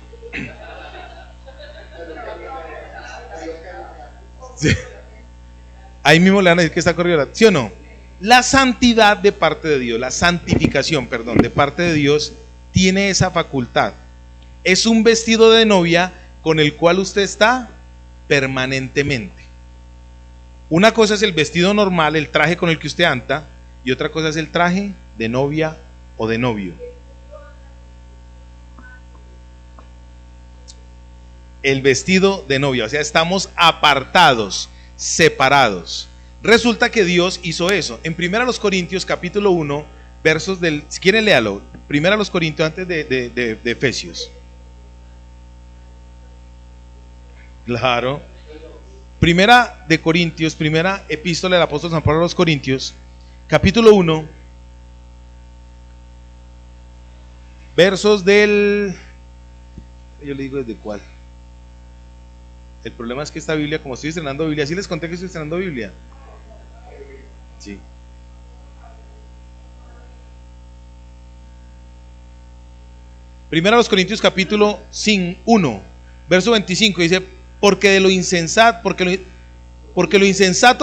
Sí. Ahí mismo le van a decir que está corriendo, ¿sí o no? La santidad de parte de Dios, la santificación, perdón, de parte de Dios, tiene esa facultad. Es un vestido de novia con el cual usted está permanentemente. Una cosa es el vestido normal, el traje con el que usted anda, y otra cosa es el traje de novia o de novio. El vestido de novia, o sea, estamos apartados, separados. Resulta que Dios hizo eso. En 1 Corintios capítulo 1, versos si quieren léalo, 1 Corintios antes de Efesios. Claro. Primera de Corintios, primera epístola del apóstol San Pablo a los Corintios, capítulo 1, versos del... Yo le digo desde cuál. El problema es que esta Biblia, como estoy estrenando Biblia, ¿sí les conté que estoy estrenando Biblia? Sí. Primera a los Corintios capítulo 1, verso 25, dice: porque lo insensato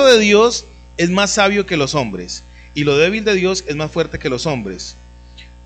de Dios es más sabio que los hombres, y lo débil de Dios es más fuerte que los hombres.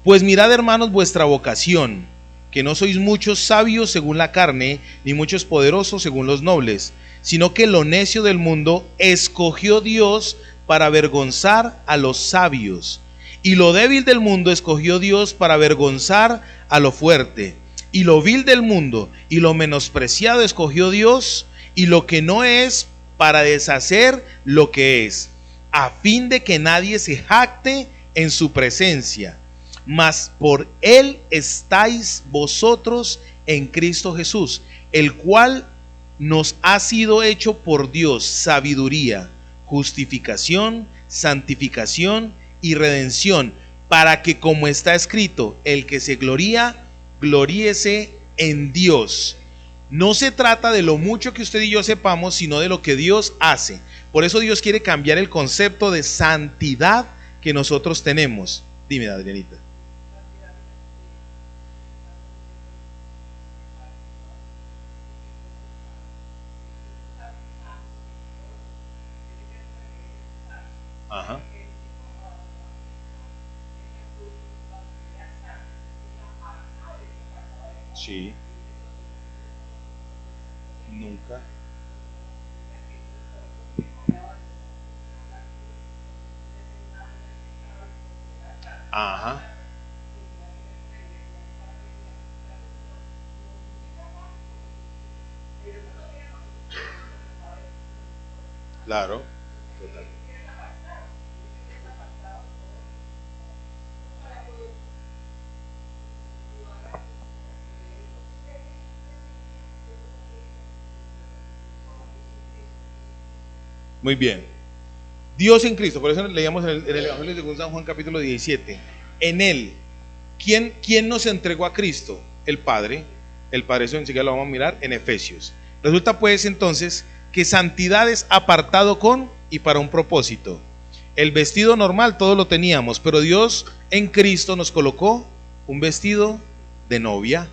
Pues mirad, hermanos, vuestra vocación, que no sois muchos sabios según la carne, ni muchos poderosos según los nobles, sino que lo necio del mundo escogió Dios para avergonzar a los sabios, y lo débil del mundo escogió Dios para avergonzar a lo fuerte. Y lo vil del mundo y lo menospreciado escogió Dios, y lo que no es, para deshacer lo que es, a fin de que nadie se jacte en su presencia. Mas por él estáis vosotros en Cristo Jesús, el cual nos ha sido hecho por Dios sabiduría, justificación, santificación y redención, para que, como está escrito, el que se gloría, gloríese en Dios. No se trata de lo mucho que usted y yo sepamos, sino de lo que Dios hace. Por eso Dios quiere cambiar el concepto de santidad que nosotros tenemos. Dime, Adrianita. Ajá. Sí. Nunca. Ajá. Claro. Total. Muy bien. Dios en Cristo, por eso leíamos en el Evangelio de San Juan capítulo 17. En Él, ¿quién nos entregó a Cristo? El Padre. El Padre, eso enseguida lo vamos a mirar en Efesios. Resulta pues entonces que santidad es apartado con y para un propósito. El vestido normal todos lo teníamos, pero Dios en Cristo nos colocó un vestido de novia,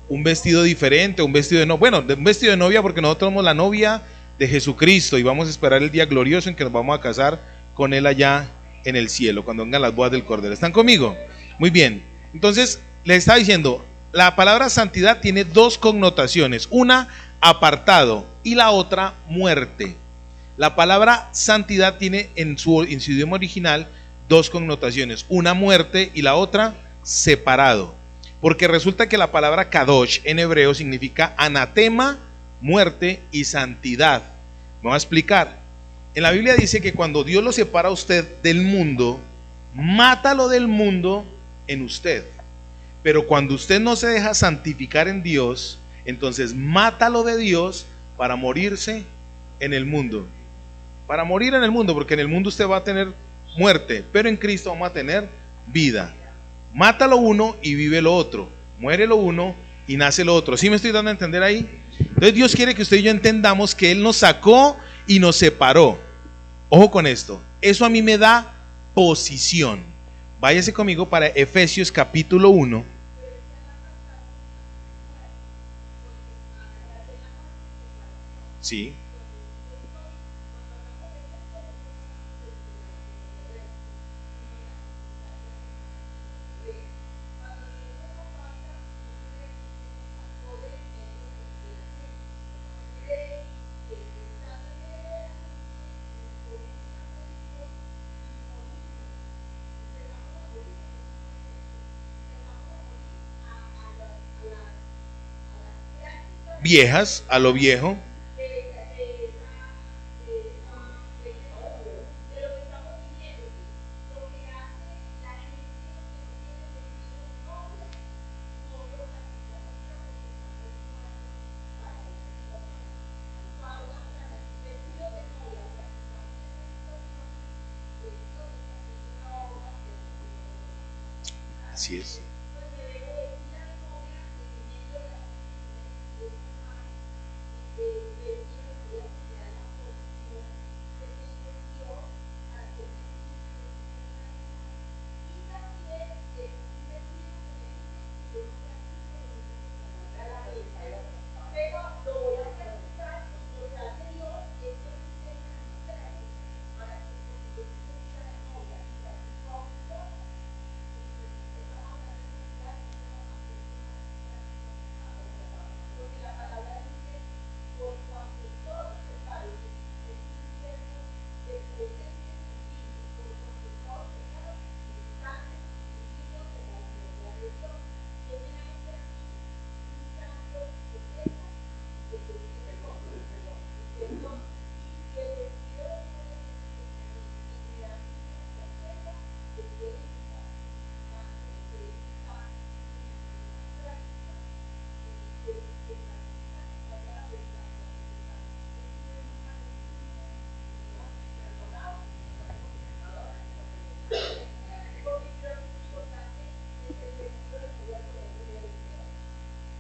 un vestido diferente, un vestido de novia. Bueno, un vestido de novia porque nosotros somos la novia de Jesucristo y vamos a esperar el día glorioso en que nos vamos a casar con Él allá en el cielo, cuando vengan las bodas del Cordero. ¿Están conmigo? Muy bien. Entonces, les estaba diciendo, la palabra santidad tiene dos connotaciones. Una, apartado, y la otra, muerte. La palabra santidad tiene en su idioma original dos connotaciones. Una, muerte, y la otra, separado. Porque resulta que la palabra kadosh en hebreo significa anatema, muerte y santidad. Me voy a explicar. En la Biblia dice que cuando Dios lo separa a usted del mundo, mátalo del mundo en usted. Pero cuando usted no se deja santificar en Dios, entonces mátalo de Dios para morirse en el mundo. Para morir en el mundo, porque en el mundo usted va a tener muerte, pero en Cristo vamos a tener vida. Mátalo uno y vive lo otro. Muere lo uno y nace lo otro. ¿Sí me estoy dando a entender ahí? Entonces Dios quiere que usted y yo entendamos que Él nos sacó y nos separó. Ojo con esto. Eso a mí me da posición. Váyase conmigo para Efesios capítulo 1. Sí. Viejas, a lo viejo. Así es.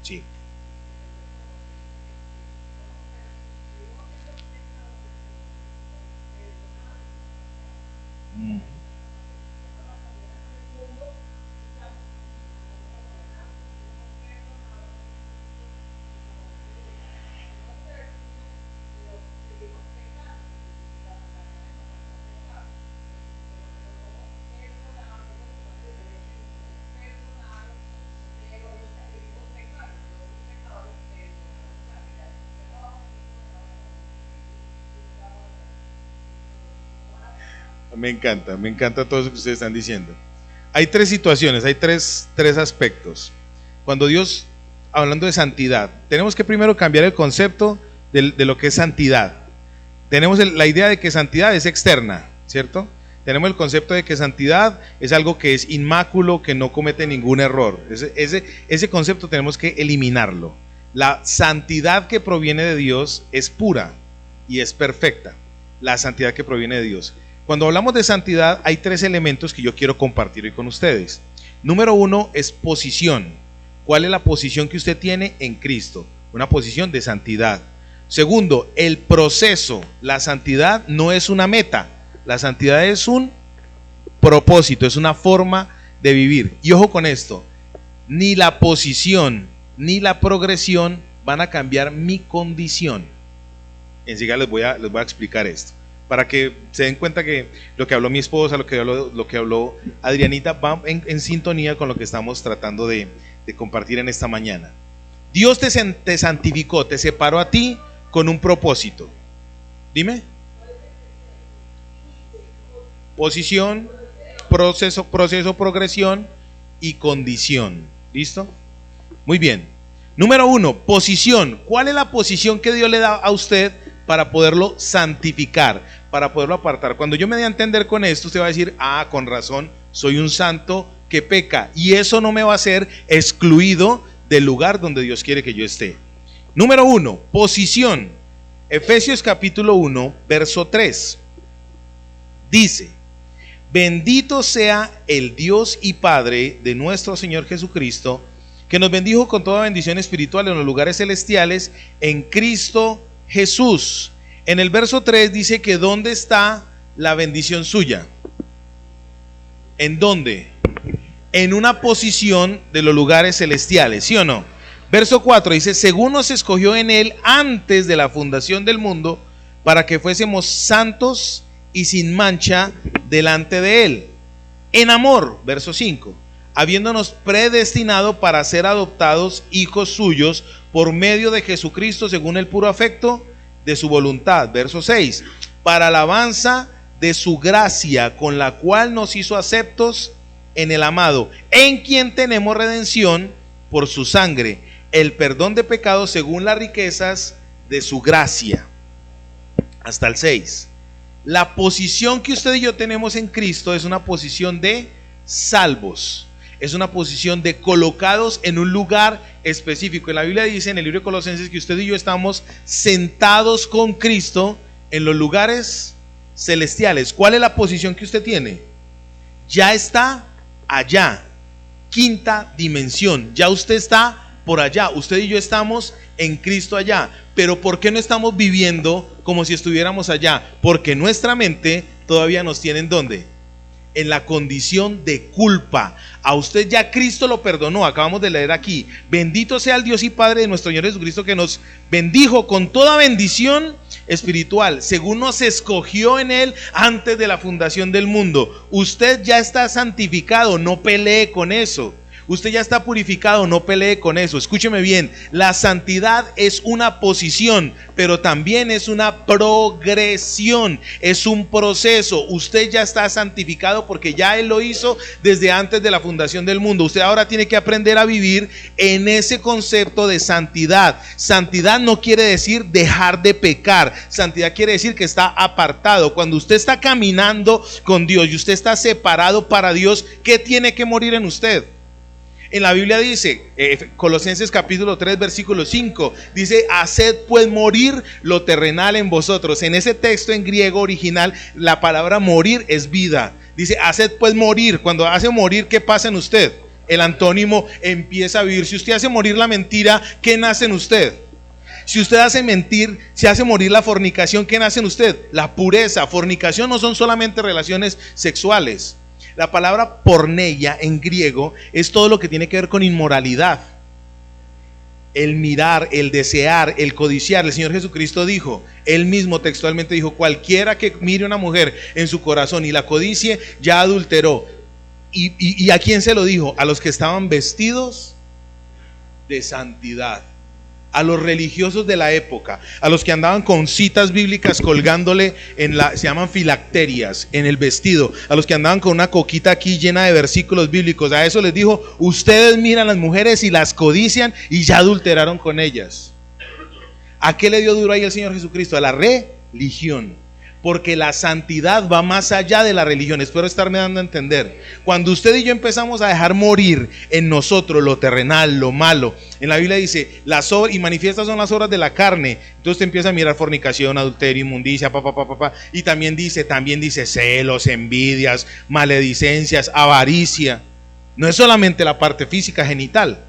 Sí. Me encanta todo eso que ustedes están diciendo. Hay tres situaciones, hay tres aspectos. Cuando Dios, hablando de santidad, tenemos que primero cambiar el concepto de lo que es santidad. Tenemos la idea de que santidad es externa, ¿cierto? Tenemos el concepto de que santidad es algo que es inmáculo, que no comete ningún error. Ese concepto tenemos que eliminarlo. La santidad que proviene de Dios es pura y es perfecta. la santidad que proviene de Dios. Cuando hablamos de santidad, hay 3 elementos que yo quiero compartir hoy con ustedes. Número 1 es posición. ¿Cuál es la posición que usted tiene en Cristo? Una posición de santidad. Segundo, el proceso. La santidad no es una meta, la santidad es un propósito, es una forma de vivir. Y ojo con esto, ni la posición ni la progresión van a cambiar mi condición. Enseguida les voy a explicar esto, para que se den cuenta que lo que habló mi esposa, lo que habló Adrianita va en sintonía con lo que estamos tratando de compartir en esta mañana. Dios te santificó, te separó a ti con un propósito. Dime. Posición, proceso, progresión y condición. ¿Listo? Muy bien. Número 1, posición. ¿Cuál es la posición que Dios le da a usted para poderlo santificar, para poderlo apartar? Cuando yo me dé a entender con esto, usted va a decir, con razón, soy un santo que peca, y eso no me va a hacer excluido del lugar donde Dios quiere que yo esté. Número 1, posición. Efesios capítulo 1, verso 3. Dice: bendito sea el Dios y Padre de nuestro Señor Jesucristo, que nos bendijo con toda bendición espiritual en los lugares celestiales en Cristo Jesús. En el verso 3 dice que ¿dónde está la bendición suya? ¿En dónde? En una posición de los lugares celestiales, ¿sí o no? Verso 4 dice: según nos escogió en Él antes de la fundación del mundo, para que fuésemos santos y sin mancha delante de Él, en amor. Verso 5: habiéndonos predestinado para ser adoptados hijos suyos por medio de Jesucristo, según el puro afecto de su voluntad. Verso 6: para alabanza de su gracia, con la cual nos hizo aceptos en el amado, en quien tenemos redención por su sangre, el perdón de pecados según las riquezas de su gracia. Hasta el 6. La posición que usted y yo tenemos en Cristo es una posición de salvos, es una posición de colocados en un lugar específico. En la Biblia dice, en el libro de Colosenses, que usted y yo estamos sentados con Cristo en los lugares celestiales. ¿Cuál es la posición que usted tiene? Ya está allá, quinta dimensión, ya usted está por allá, usted y yo estamos en Cristo allá. Pero ¿por qué no estamos viviendo como si estuviéramos allá? Porque nuestra mente todavía nos tiene ¿en dónde? En la condición de culpa. A usted ya Cristo lo perdonó. Acabamos de leer aquí: bendito sea el Dios y Padre de nuestro Señor Jesucristo, que nos bendijo con toda bendición espiritual, según nos escogió en Él antes de la fundación del mundo. Usted ya está santificado, no pelee con eso. Usted ya está purificado, no pelee con eso. Escúcheme bien, la santidad es una posición, pero también es una progresión, es un proceso. Usted ya está santificado porque ya Él lo hizo desde antes de la fundación del mundo. Usted ahora tiene que aprender a vivir en ese concepto de santidad. Santidad no quiere decir dejar de pecar, santidad quiere decir que está apartado. Cuando usted está caminando con Dios y usted está separado para Dios, ¿qué tiene que morir en usted? En la Biblia dice, Colosenses capítulo 3 versículo 5, dice: haced pues morir lo terrenal en vosotros. En ese texto en griego original, la palabra morir es vida. Dice: haced pues morir. Cuando hace morir, ¿qué pasa en usted? El antónimo empieza a vivir. Si usted hace morir la mentira, ¿qué nace en usted? Si usted hace mentir, si hace morir la fornicación, ¿qué nace en usted? La pureza. Fornicación no son solamente relaciones sexuales. La palabra porneia en griego es todo lo que tiene que ver con inmoralidad. El mirar, el desear, el codiciar. El Señor Jesucristo dijo, Él mismo textualmente dijo: cualquiera que mire a una mujer en su corazón y la codicie, ya adulteró. ¿Y a quién se lo dijo? A los que estaban vestidos de santidad, a los religiosos de la época, a los que andaban con citas bíblicas colgándole se llaman filacterias, en el vestido, a los que andaban con una coquita aquí llena de versículos bíblicos. A eso les dijo: ustedes miran a las mujeres y las codician y ya adulteraron con ellas. ¿A qué le dio duro ahí el Señor Jesucristo? A la religión. porque la santidad va más allá de la religión. Espero estarme dando a entender. Cuando usted y yo empezamos a dejar morir en nosotros lo terrenal, lo malo, en la Biblia dice, y manifiestas son las obras de la carne. Entonces usted empieza a mirar fornicación, adulterio, inmundicia, y también dice celos, envidias, maledicencias, avaricia. No es solamente la parte física, genital,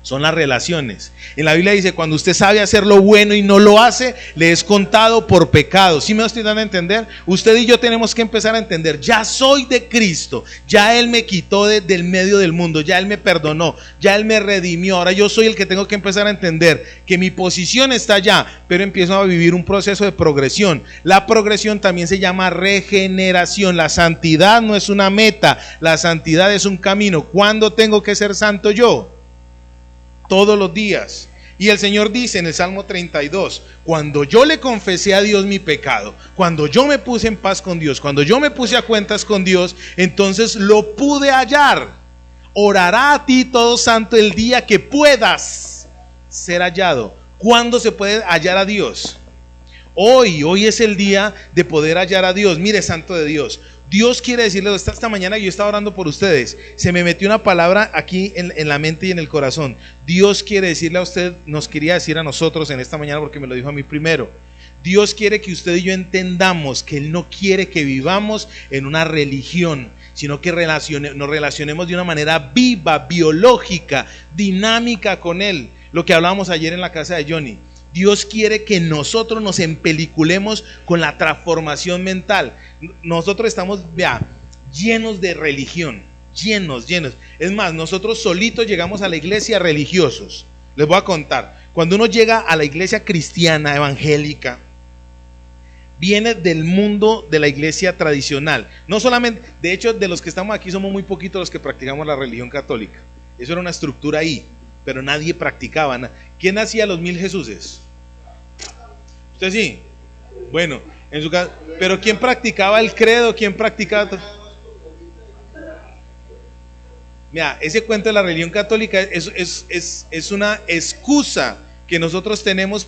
son las relaciones. En la Biblia dice, cuando usted sabe hacer lo bueno y no lo hace, le es contado por pecado. ¿Sí me estoy dando a entender? Usted y yo tenemos que empezar a entender, ya soy de Cristo, ya Él me quitó del medio del mundo, ya Él me perdonó, ya Él me redimió. Ahora yo soy el que tengo que empezar a entender que mi posición está allá, pero empiezo a vivir un proceso de progresión. La progresión también se llama regeneración. La santidad no es una meta, la santidad es un camino. ¿Cuándo tengo que ser santo yo? Todos los días. Y el Señor dice en el Salmo 32, cuando yo le confesé a Dios mi pecado, cuando yo me puse en paz con Dios, cuando yo me puse a cuentas con Dios, entonces lo pude hallar. Orará a ti todo santo el día que puedas ser hallado. ¿Cuándo se puede hallar a Dios? Hoy es el día de poder hallar a Dios. Mire, santo de Dios, Dios quiere decirle, esta mañana yo estaba orando por ustedes, se me metió una palabra aquí en la mente y en el corazón. Dios quiere decirle a usted, nos quería decir a nosotros en esta mañana, porque me lo dijo a mí primero. Dios quiere que usted y yo entendamos que Él no quiere que vivamos en una religión, sino que nos relacionemos de una manera viva, biológica, dinámica con Él. Lo que hablábamos ayer en la casa de Johnny. Dios quiere que nosotros nos empeliculemos con la transformación mental. Nosotros estamos, llenos de religión, llenos. Es más, nosotros solitos llegamos a la iglesia religiosos. Les voy a contar. Cuando uno llega a la iglesia cristiana, evangélica, viene del mundo de la iglesia tradicional. No solamente, de hecho, de los que estamos aquí somos muy poquitos los que practicamos la religión católica. Eso era una estructura ahí, pero nadie practicaba. ¿Quién hacía los 1000 Jesuses? ¿Usted sí? Bueno, en su casa. Pero ¿quién practicaba el credo? ¿Quién practicaba? Mira, ese cuento de la religión católica es una excusa que nosotros teníamos,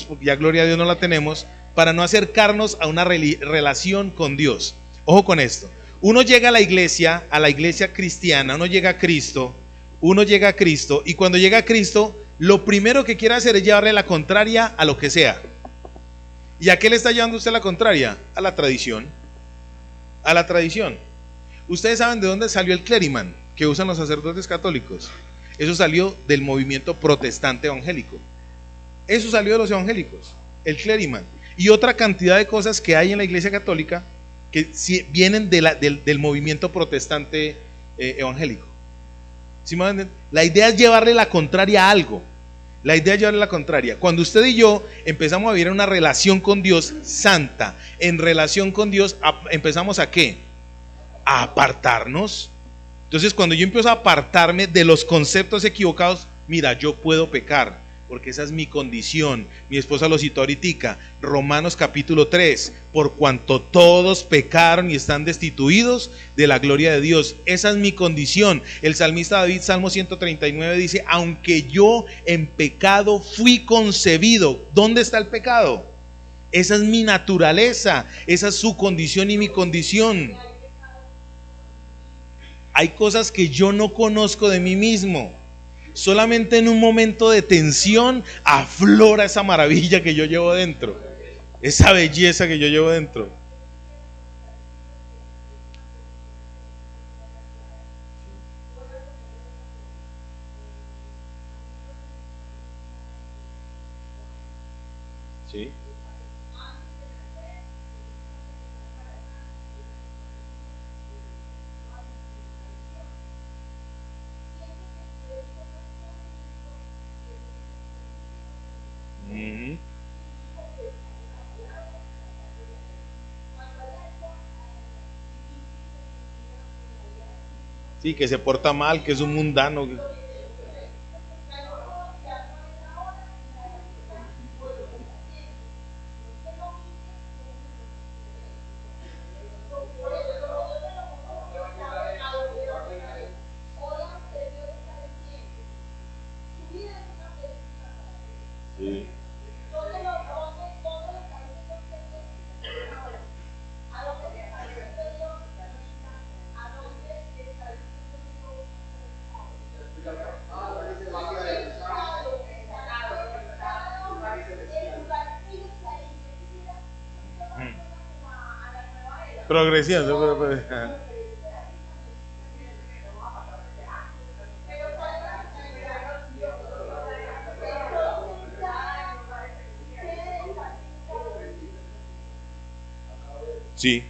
porque ya gloria a Dios no la tenemos, para no acercarnos a una relación con Dios. Ojo con esto. Uno llega a la iglesia cristiana, uno llega a Cristo, y cuando llega a Cristo, lo primero que quiere hacer es llevarle la contraria a lo que sea. ¿Y a qué le está llevando usted la contraria? A la tradición. A la tradición. Ustedes saben de dónde salió el clériman que usan los sacerdotes católicos. Eso salió del movimiento protestante evangélico. Eso salió de los evangélicos, el clériman. Y otra cantidad de cosas que hay en la iglesia católica que vienen del movimiento protestante evangélico. ¿Sí me entienden? La idea es llevarle la contraria a algo. La idea es llevarle la contraria. Cuando usted y yo empezamos a vivir una relación con Dios santa, en relación con Dios, empezamos ¿a qué? A apartarnos. Entonces, cuando yo empiezo a apartarme de los conceptos equivocados, mira, yo puedo pecar, porque esa es mi condición. Mi esposa lo citó ahorita, Romanos capítulo 3, por cuanto todos pecaron y están destituidos de la gloria de Dios. Esa es mi condición. El salmista David, Salmo 139, dice, aunque yo en pecado fui concebido. ¿Dónde está el pecado? Esa es mi naturaleza, esa es su condición y mi condición. Hay cosas que yo no conozco de mí mismo. Solamente en un momento de tensión aflora esa maravilla que yo llevo dentro, esa belleza que yo llevo dentro. ¿Sí? Sí, que se porta mal, que es un mundano. Sí. Progresión. Sí.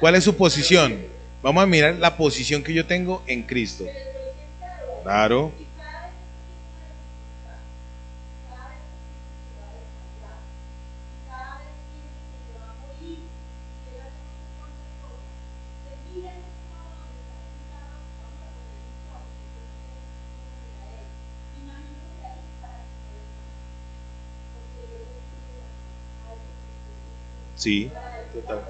¿Cuál es su posición? Vamos a mirar la posición que yo tengo en Cristo. Claro. Sí, total.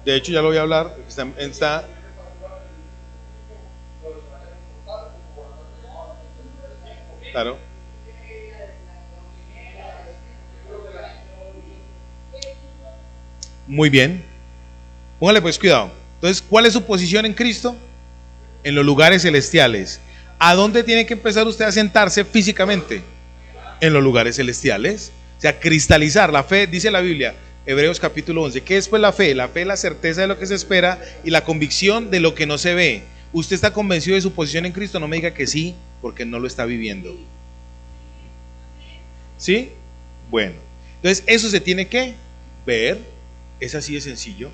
De hecho, ya lo voy a hablar. Está claro. Muy bien. Póngale pues cuidado. Entonces, ¿cuál es su posición en Cristo? En los lugares celestiales. ¿A dónde tiene que empezar usted a sentarse físicamente? En los lugares celestiales. O sea, cristalizar la fe, dice la Biblia, Hebreos capítulo 11. ¿Qué es pues la fe? La fe es la certeza de lo que se espera y la convicción de lo que no se ve. ¿Usted está convencido de su posición en Cristo? No me diga que sí, porque no lo está viviendo. ¿Sí? Bueno, entonces eso se tiene que ver. Es así de sencillo.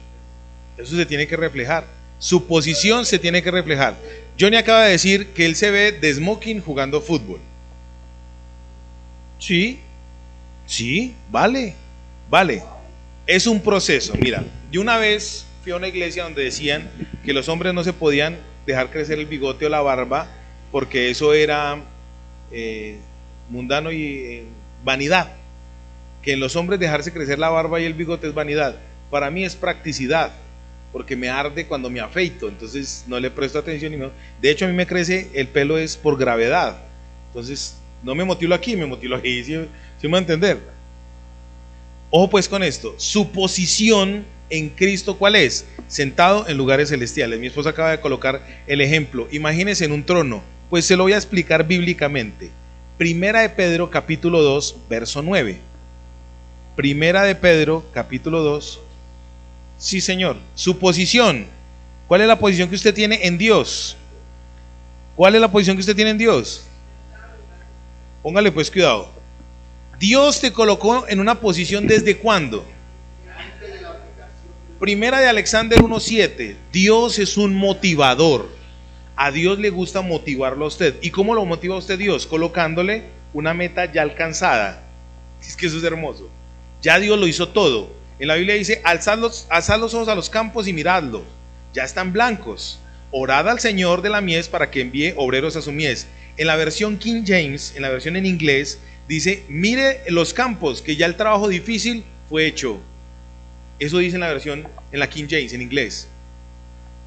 Eso se tiene que reflejar. Su posición se tiene que reflejar. Johnny acaba de decir que él se ve de smoking jugando fútbol. Sí, sí, vale. Es un proceso. Mira, yo una vez fui a una iglesia donde decían que los hombres no se podían dejar crecer el bigote o la barba porque eso era mundano y vanidad. Que en los hombres dejarse crecer la barba y el bigote es vanidad. Para mí es practicidad, porque me arde cuando me afeito, entonces no le presto atención. De hecho, a mí me crece el pelo es por gravedad, entonces no me motilo aquí, me motilo aquí. ¿Sí me va a entender? Ojo pues con esto. Su posición en Cristo, ¿cuál es? Sentado en lugares celestiales. Mi esposa acaba de colocar el ejemplo. Imagínense en un trono. Pues se lo voy a explicar bíblicamente. Primera de Pedro capítulo 2 verso 9. Primera de Pedro capítulo 2. Sí, señor. Su posición. ¿Cuál es la posición que usted tiene en Dios? ¿Cuál es la posición que usted tiene en Dios? Póngale pues cuidado. Dios te colocó en una posición ¿desde cuándo? Primera de Alexander 1:7. Dios es un motivador. A Dios le gusta motivarlo a usted. ¿Y cómo lo motiva a usted Dios? Colocándole una meta ya alcanzada. Es que eso es hermoso. Ya Dios lo hizo todo. En la Biblia dice, alzad los ojos a los campos y miradlos, ya están blancos. Orad al Señor de la mies para que envíe obreros a su mies. En la versión King James, en la versión en inglés, dice, mire los campos, que ya el trabajo difícil fue hecho. Eso dice en la versión, en la King James, en inglés.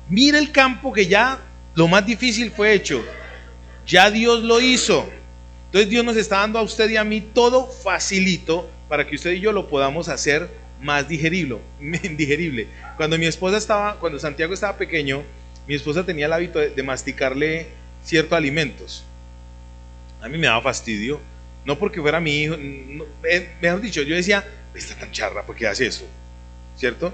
Mire el campo, que ya lo más difícil fue hecho. Ya Dios lo hizo. Entonces Dios nos está dando a usted y a mí todo facilito para que usted y yo lo podamos hacer más digerible. Cuando Santiago estaba pequeño, mi esposa tenía el hábito de masticarle ciertos alimentos. A mí me daba fastidio, no porque fuera mi hijo, no, mejor dicho, yo decía, está tan charra, ¿por qué hace eso? ¿Cierto?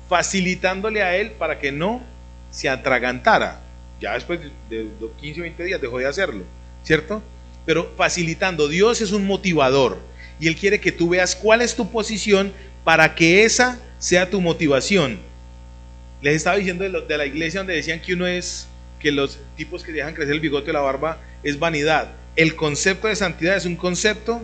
Facilitándole a él para que no se atragantara. Ya después de 15 o 20 días dejó de hacerlo, ¿cierto? Pero facilitando. Dios es un motivador y Él quiere que tú veas cuál es tu posición para que esa sea tu motivación. Les estaba diciendo de la iglesia donde decían que los tipos que dejan crecer el bigote o la barba es vanidad. El concepto de santidad es un concepto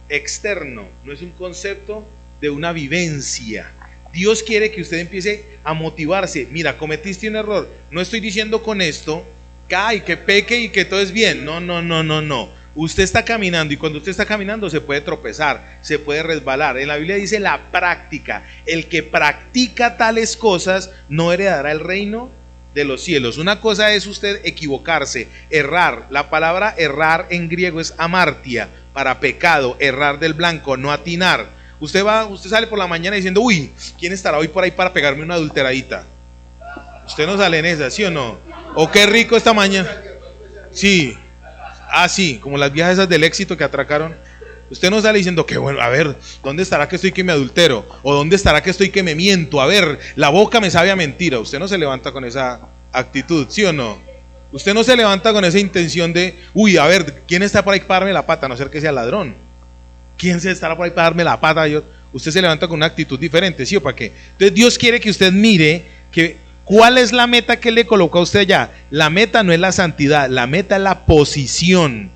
externo, no es un concepto de una vivencia. Dios quiere que usted empiece a motivarse. Mira, cometiste un error. No estoy diciendo con esto que peque y que todo es bien. No. Usted está caminando y cuando usted está caminando se puede tropezar, se puede resbalar. En la Biblia dice la práctica. El que practica tales cosas no heredará el reino de los cielos. Una cosa es usted equivocarse, errar. La palabra errar en griego es amartia, para pecado, errar del blanco, no atinar. Usted sale por la mañana diciendo, uy, ¿quién estará hoy por ahí para pegarme una adulteradita? Usted no sale en esa, ¿sí o no? O qué rico esta mañana. Sí. Ah, sí, como las viejas esas del éxito que atracaron. Usted no sale diciendo que bueno, a ver, ¿dónde estará que estoy que me adultero? ¿O dónde estará que estoy que me miento? A ver, la boca me sabe a mentira. Usted no se levanta con esa actitud, ¿sí o no? Usted no se levanta con esa intención de, uy, a ver, ¿quién está por ahí para darme la pata? A no ser que sea ladrón. ¿Quién se estará por ahí para darme la pata? Usted se levanta con una actitud diferente, ¿sí o para qué? Entonces Dios quiere que usted mire que ¿cuál es la meta que le colocó a usted allá? La meta no es la santidad, la meta es la posición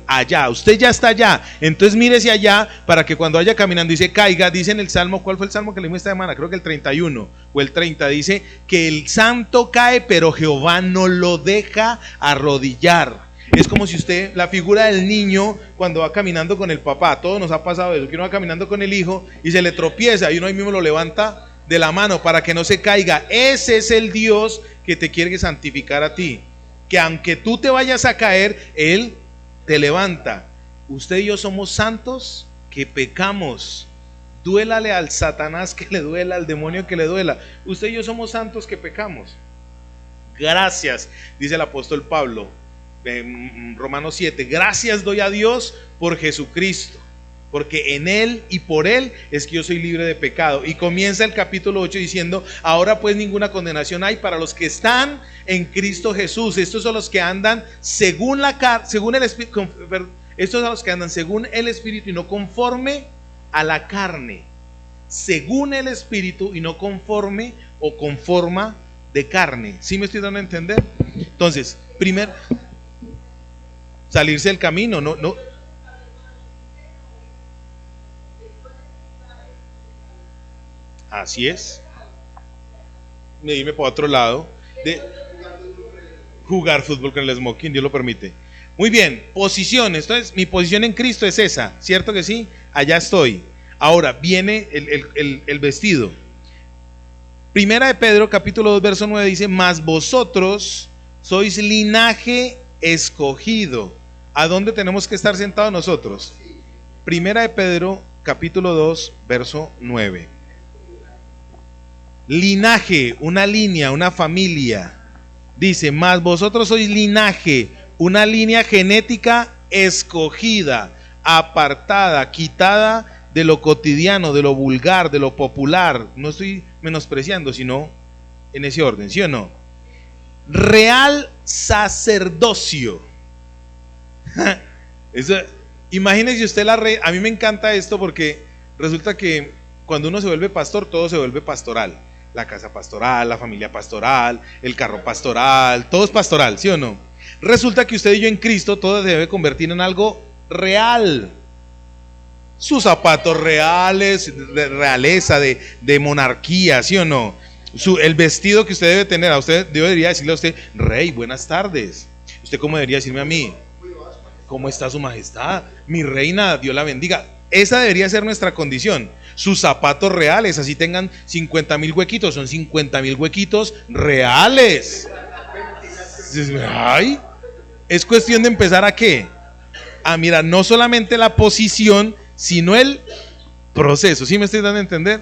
allá. Usted ya está allá, entonces mírese allá para que cuando vaya caminando y se caiga, dice en el Salmo, ¿cuál fue el Salmo que leímos esta semana? Creo que el 31 o el 30, dice que el santo cae, pero Jehová no lo deja arrodillar. Es como si usted, la figura del niño cuando va caminando con el papá, todo nos ha pasado eso, que uno va caminando con el hijo y se le tropieza y uno ahí mismo lo levanta de la mano para que no se caiga. Ese es el Dios que te quiere santificar a ti, que aunque tú te vayas a caer, Él te levanta. Usted y yo somos santos que pecamos. Duélale al Satanás que le duela, al demonio que le duela. Usted y yo somos santos que pecamos. Gracias, dice el apóstol Pablo en Romanos 7, gracias doy a Dios por Jesucristo, porque en Él y por Él es que yo soy libre de pecado. Y comienza el capítulo 8 diciendo, ahora pues ninguna condenación hay para los que están en Cristo Jesús. Estos son los que andan según el Espíritu, estos son los que andan según el Espíritu y no conforme a la carne. Según el Espíritu y no conforme o con forma de carne. ¿Sí me estoy dando a entender? Entonces, primero, salirse del camino, no. Así es. Me irme para otro lado. De jugar fútbol con el smoking, Dios lo permite. Muy bien, posiciones. Entonces, mi posición en Cristo es esa, ¿cierto que sí? Allá estoy. Ahora viene el vestido. Primera de Pedro, capítulo 2, verso 9 dice, mas vosotros sois linaje escogido. ¿A dónde tenemos que estar sentados nosotros? Primera de Pedro, capítulo 2, verso 9. Linaje, una línea, una familia. Dice, mas vosotros sois linaje, una línea genética escogida, apartada, quitada de lo cotidiano, de lo vulgar, de lo popular. No estoy menospreciando, sino en ese orden, ¿sí o no? Real sacerdocio. Imagínese usted a mí me encanta esto porque resulta que cuando uno se vuelve pastor, todo se vuelve pastoral. La casa pastoral, la familia pastoral, el carro pastoral, todo es pastoral, ¿sí o no? Resulta que usted y yo en Cristo todo se debe convertir en algo real. Sus zapatos reales, de realeza, de monarquía, ¿sí o no? El vestido que usted debe tener, a usted debería decirle a usted, rey, buenas tardes. ¿Usted cómo debería decirme a mí? ¿Cómo está su majestad? Mi reina, Dios la bendiga. Esa debería ser nuestra condición. Sus zapatos reales, así tengan 50,000 huequitos, son 50,000 huequitos reales. Ay, es cuestión de empezar a ¿qué? A mirar no solamente la posición, sino el proceso. ¿Sí me estoy dando a entender?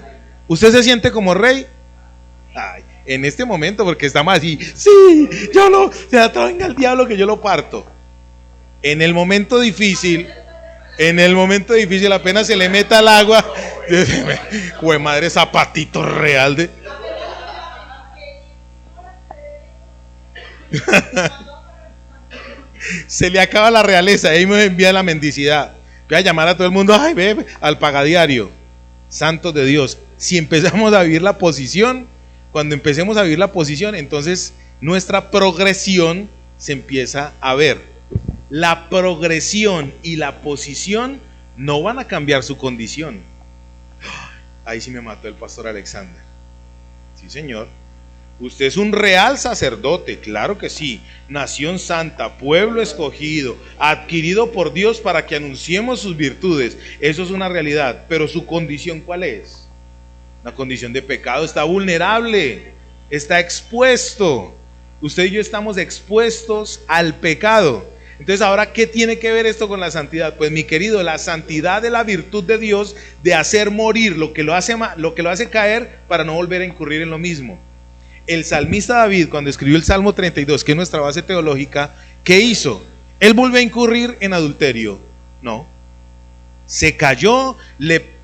¿Usted se siente como rey? Ay, en este momento, porque estamos así, sí, se atraiga el diablo que yo lo parto. En el momento difícil, apenas se le meta al agua, jue madre, zapatito real de. Se le acaba la realeza, ahí me envía la mendicidad. Voy a llamar a todo el mundo, ay, ve, al pagadiario. Santos de Dios, si empezamos a vivir la posición, cuando empecemos a vivir la posición, entonces nuestra progresión se empieza a ver. La progresión y la posición no van a cambiar su condición. Ahí sí me mató el pastor Alexander. Sí, señor. Usted es un real sacerdote, claro que sí. Nación santa, pueblo escogido, adquirido por Dios para que anunciemos sus virtudes. Eso es una realidad. Pero su condición, ¿cuál es? La condición de pecado. Está vulnerable, está expuesto. Usted y yo estamos expuestos al pecado. Entonces, ahora, ¿qué tiene que ver esto con la santidad? Pues, mi querido, la santidad es la virtud de Dios de hacer morir lo que lo hace caer para no volver a incurrir en lo mismo. El salmista David, cuando escribió el Salmo 32, que es nuestra base teológica, ¿qué hizo? ¿Él volvió a incurrir en adulterio? No. Se cayó, le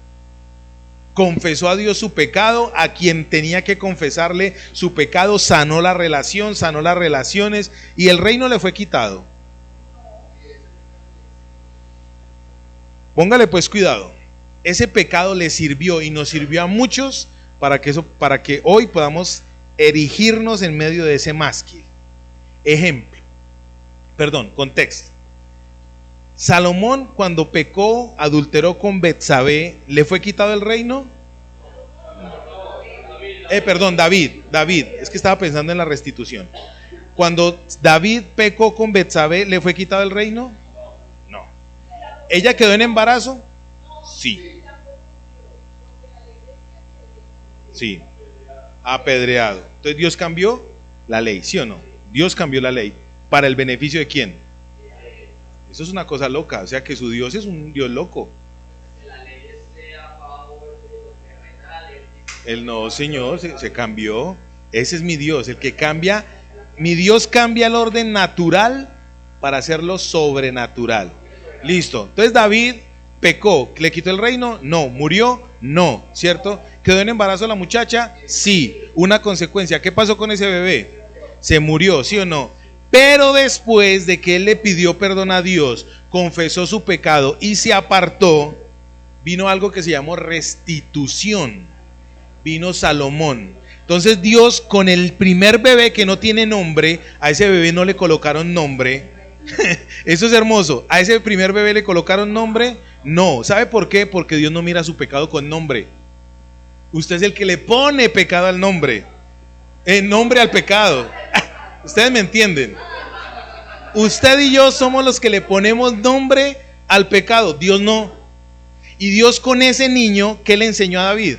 confesó a Dios su pecado, a quien tenía que confesarle su pecado, sanó la relación, sanó las relaciones, y el reino le fue quitado. Póngale pues cuidado. Ese pecado le sirvió y nos sirvió a muchos para que hoy podamos erigirnos en medio de ese mástil. Contexto. Salomón, cuando pecó, adulteró con Betsabé, ¿le fue quitado el reino? David, es que estaba pensando en la restitución. Cuando David pecó con Betsabé, ¿le fue quitado el reino? No. ¿Ella quedó en embarazo? Sí. Sí. Apedreado. Entonces, Dios cambió la ley, ¿sí o no? Dios cambió la ley. ¿Para el beneficio de quién? Eso es una cosa loca. O sea que su Dios es un Dios loco. Él no, Señor, se cambió. Ese es mi Dios, el que cambia. Mi Dios cambia el orden natural para hacerlo sobrenatural. Listo. Entonces David pecó, ¿le quitó el reino? No. ¿Murió? No, ¿cierto? ¿Quedó en embarazo la muchacha? Sí. Una consecuencia. ¿Qué pasó con ese bebé? Se murió, ¿sí o no? Pero después de que él le pidió perdón a Dios, confesó su pecado y se apartó, vino algo que se llamó restitución. Vino Salomón. Entonces Dios, con el primer bebé que no tiene nombre, a ese bebé no le colocaron nombre. Eso es hermoso. ¿A ese primer bebé le colocaron nombre? No. ¿Sabe por qué? Porque Dios no mira su pecado con nombre. Usted es el que le pone pecado al nombre. Nombre al pecado. Ustedes me entienden. Usted y yo somos los que le ponemos nombre al pecado. Dios no. Y Dios, con ese niño, ¿qué le enseñó a David?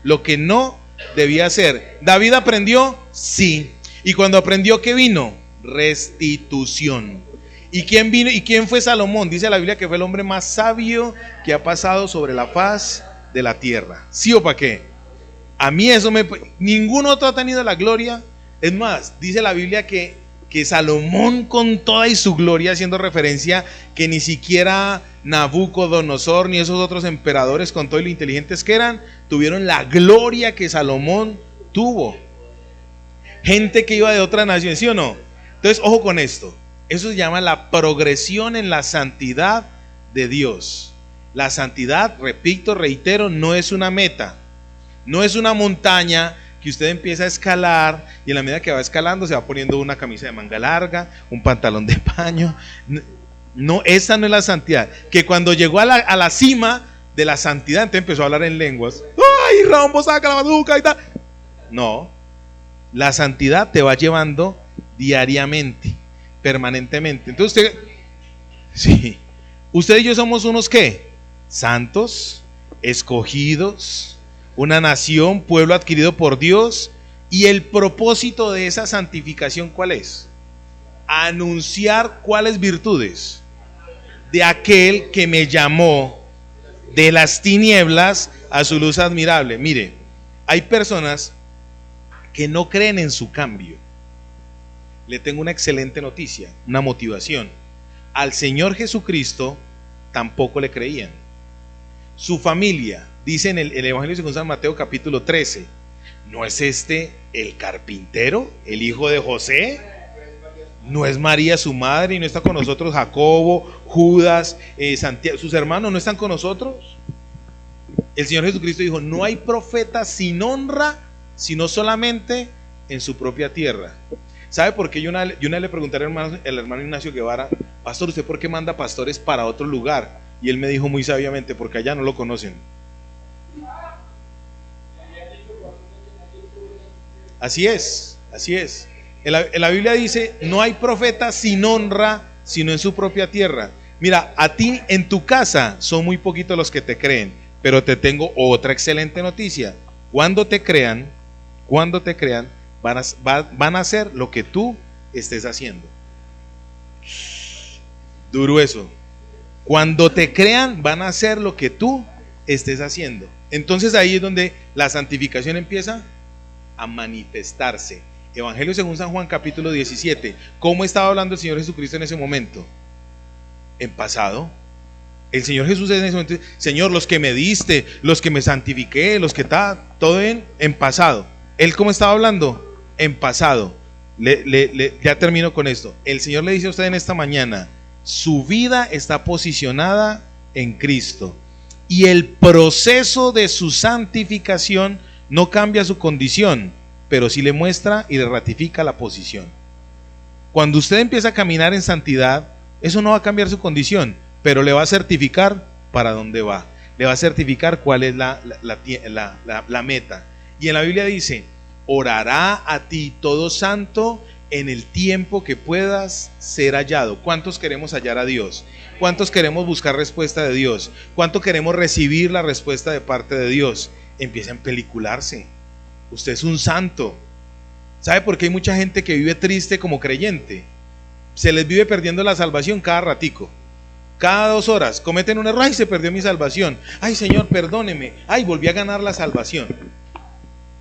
Lo que no debía hacer. ¿David aprendió? Sí. Y cuando aprendió, ¿qué vino? Restitución. ¿Y quién vino? ¿Y quién fue Salomón? Dice la Biblia que fue el hombre más sabio que ha pasado sobre la faz de la tierra. ¿Sí o para qué? A mí eso ningún otro ha tenido la gloria. Es más, dice la Biblia que Salomón, con toda y su gloria, haciendo referencia que ni siquiera Nabucodonosor ni esos otros emperadores, con todo y lo inteligentes que eran, tuvieron la gloria que Salomón tuvo. Gente que iba de otra nación, ¿sí o no? Entonces, ojo con esto. Eso se llama la progresión en la santidad de Dios. La santidad, repito, reitero, no es una meta, no es una montaña que usted empieza a escalar y en la medida que va escalando se va poniendo una camisa de manga larga, un pantalón de paño. No, esa no es la santidad. Que cuando llegó a la cima de la santidad, entonces empezó a hablar en lenguas. ¡Ay, Rambo, saca la bazuca y tal! No, la santidad te va llevando diariamente, permanentemente. Entonces usted y yo somos unos ¿qué? Santos, escogidos, una nación, pueblo adquirido por Dios. Y el propósito de esa santificación, ¿cuál es? Anunciar cuáles virtudes de aquel que me llamó de las tinieblas a su luz admirable. Mire, hay personas que no creen en su cambio. Le tengo una excelente noticia, una motivación. Al Señor Jesucristo tampoco le creían. Su familia, dice en el Evangelio según San Mateo capítulo 13, ¿no es este el carpintero, el hijo de José? ¿No es María su madre y no está con nosotros Jacobo, Judas, Santiago, sus hermanos no están con nosotros? El Señor Jesucristo dijo, no hay profeta sin honra, sino solamente en su propia tierra. ¿Sabe por qué? Yo una vez le pregunté al hermano Ignacio Guevara, pastor, ¿usted por qué manda pastores para otro lugar? Y él me dijo muy sabiamente, porque allá no lo conocen. Así es, así es. En la Biblia dice, no hay profeta sin honra, sino en su propia tierra. Mira, a ti en tu casa son muy poquitos los que te creen, pero te tengo otra excelente noticia. Cuando te crean, van a hacer lo que tú estés haciendo. Duro eso. Cuando te crean, van a hacer lo que tú estés haciendo. Entonces ahí es donde la santificación empieza a manifestarse. Evangelio según San Juan capítulo 17. ¿Cómo estaba hablando el Señor Jesucristo en ese momento? En pasado. El Señor Jesús en ese momento, Señor, los que me diste, los que me santifiqué, los que todo en pasado. ¿Él cómo estaba hablando? En pasado. Ya termino con esto. El Señor le dice a usted en esta mañana, su vida está posicionada en Cristo. Y el proceso de su santificación no cambia su condición, pero sí le muestra y le ratifica la posición. Cuando usted empieza a caminar en santidad, eso no va a cambiar su condición, pero le va a certificar para dónde va. Le va a certificar cuál es la meta. Y en la Biblia dice, orará a ti todo santo en el tiempo que puedas ser hallado. ¿Cuántos queremos hallar a Dios? ¿Cuántos queremos buscar respuesta de Dios? ¿Cuánto queremos recibir la respuesta de parte de Dios? Empieza a empelicularse. Usted es un santo. ¿Sabe por qué hay mucha gente que vive triste como creyente? Se les vive perdiendo la salvación cada ratico. Cada 2 horas cometen un error. Ay, se perdió mi salvación. Ay, Señor, perdóneme. Ay, volví a ganar la salvación.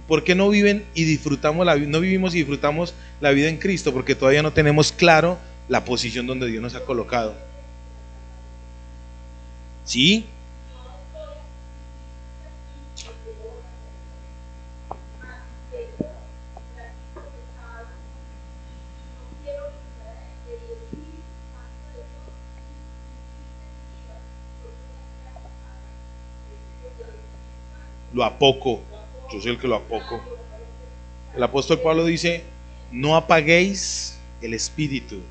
¿Por qué no viven y disfrutamos no vivimos y disfrutamos la vida en Cristo? Porque todavía no tenemos claro la posición donde Dios nos ha colocado. ¿Sí? Lo apoco. Yo soy el que lo apoco. El apóstol Pablo dice, no apaguéis el espíritu.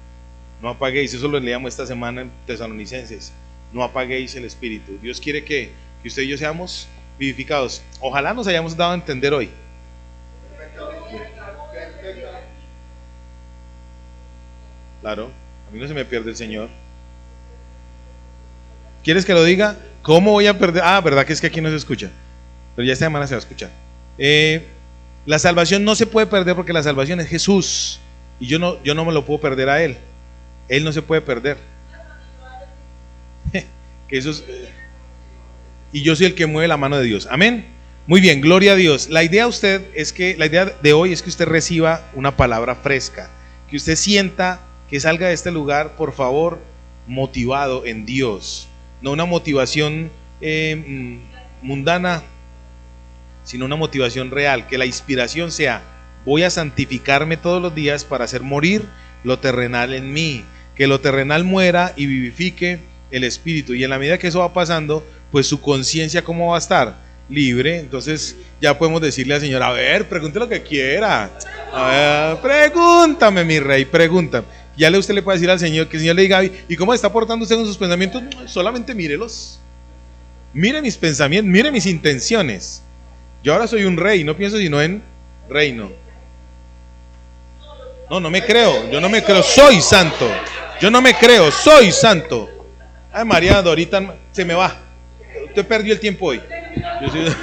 No apaguéis, eso lo leíamos esta semana en Tesalonicenses. No apaguéis el espíritu. Dios quiere que usted y yo seamos vivificados. Ojalá nos hayamos dado a entender hoy. Claro, a mí no se me pierde el Señor. ¿Quieres que lo diga? ¿Cómo voy a perder? Ah, verdad que es que aquí no se escucha, pero ya esta semana se va a escuchar. La salvación no se puede perder porque la salvación es Jesús y yo no me lo puedo perder a Él. Él no se puede perder. Que eso es, y yo soy el que mueve la mano de Dios. Amén. Muy bien, gloria a Dios. La idea de hoy es que usted reciba una palabra fresca, que usted sienta que salga de este lugar, por favor, motivado en Dios, no una motivación mundana, sino una motivación real, que la inspiración sea, voy a santificarme todos los días para hacer morir lo terrenal en mí, que lo terrenal muera y vivifique el espíritu, y en la medida que eso va pasando, pues su conciencia ¿cómo va a estar? Libre. Entonces ya podemos decirle al Señor, a ver, pregunte lo que quiera, a ver, pregúntame mi rey, pregúntame. Ya usted le puede decir al Señor, que el Señor le diga, ¿y cómo está portando usted con sus pensamientos? Solamente mírelos, mire mis pensamientos, mire mis intenciones. Yo ahora soy un rey, no pienso sino en reino. No me creo, yo no me creo, soy santo. Yo no me creo, soy santo. Ay, María Dorita, se me va. Usted perdió el tiempo hoy. Yo soy...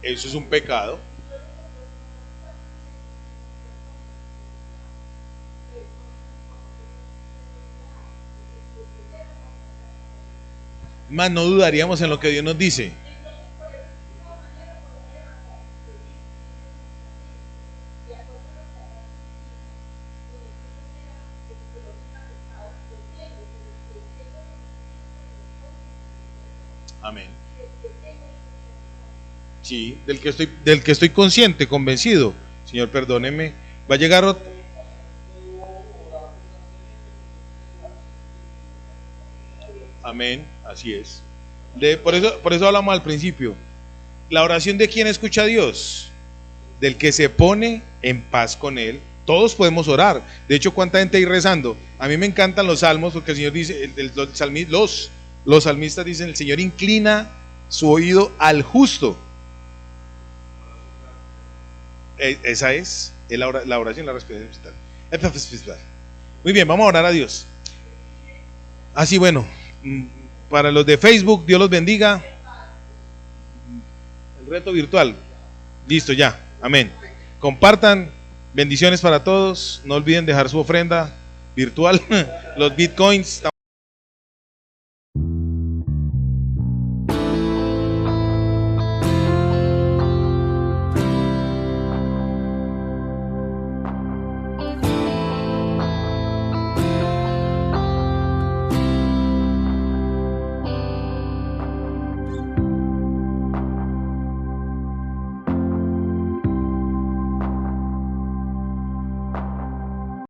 Eso es un pecado. Más no dudaríamos en lo que Dios nos dice. Amén. Sí, del que estoy consciente, convencido. Señor, perdóneme. Va a llegar otro. Amén, así es. Por eso hablamos al principio. La oración de quién escucha a Dios, del que se pone en paz con Él. Todos podemos orar. De hecho, ¿cuánta gente hay rezando? A mí me encantan los salmos porque el Señor dice, los salmistas dicen, el Señor inclina su oído al justo. Esa es la oración, la respuesta. Muy bien, vamos a orar a Dios. Así, bueno, para los de Facebook, Dios los bendiga. El reto virtual, listo ya, amén. Compartan, bendiciones para todos. No olviden dejar su ofrenda virtual, los bitcoins.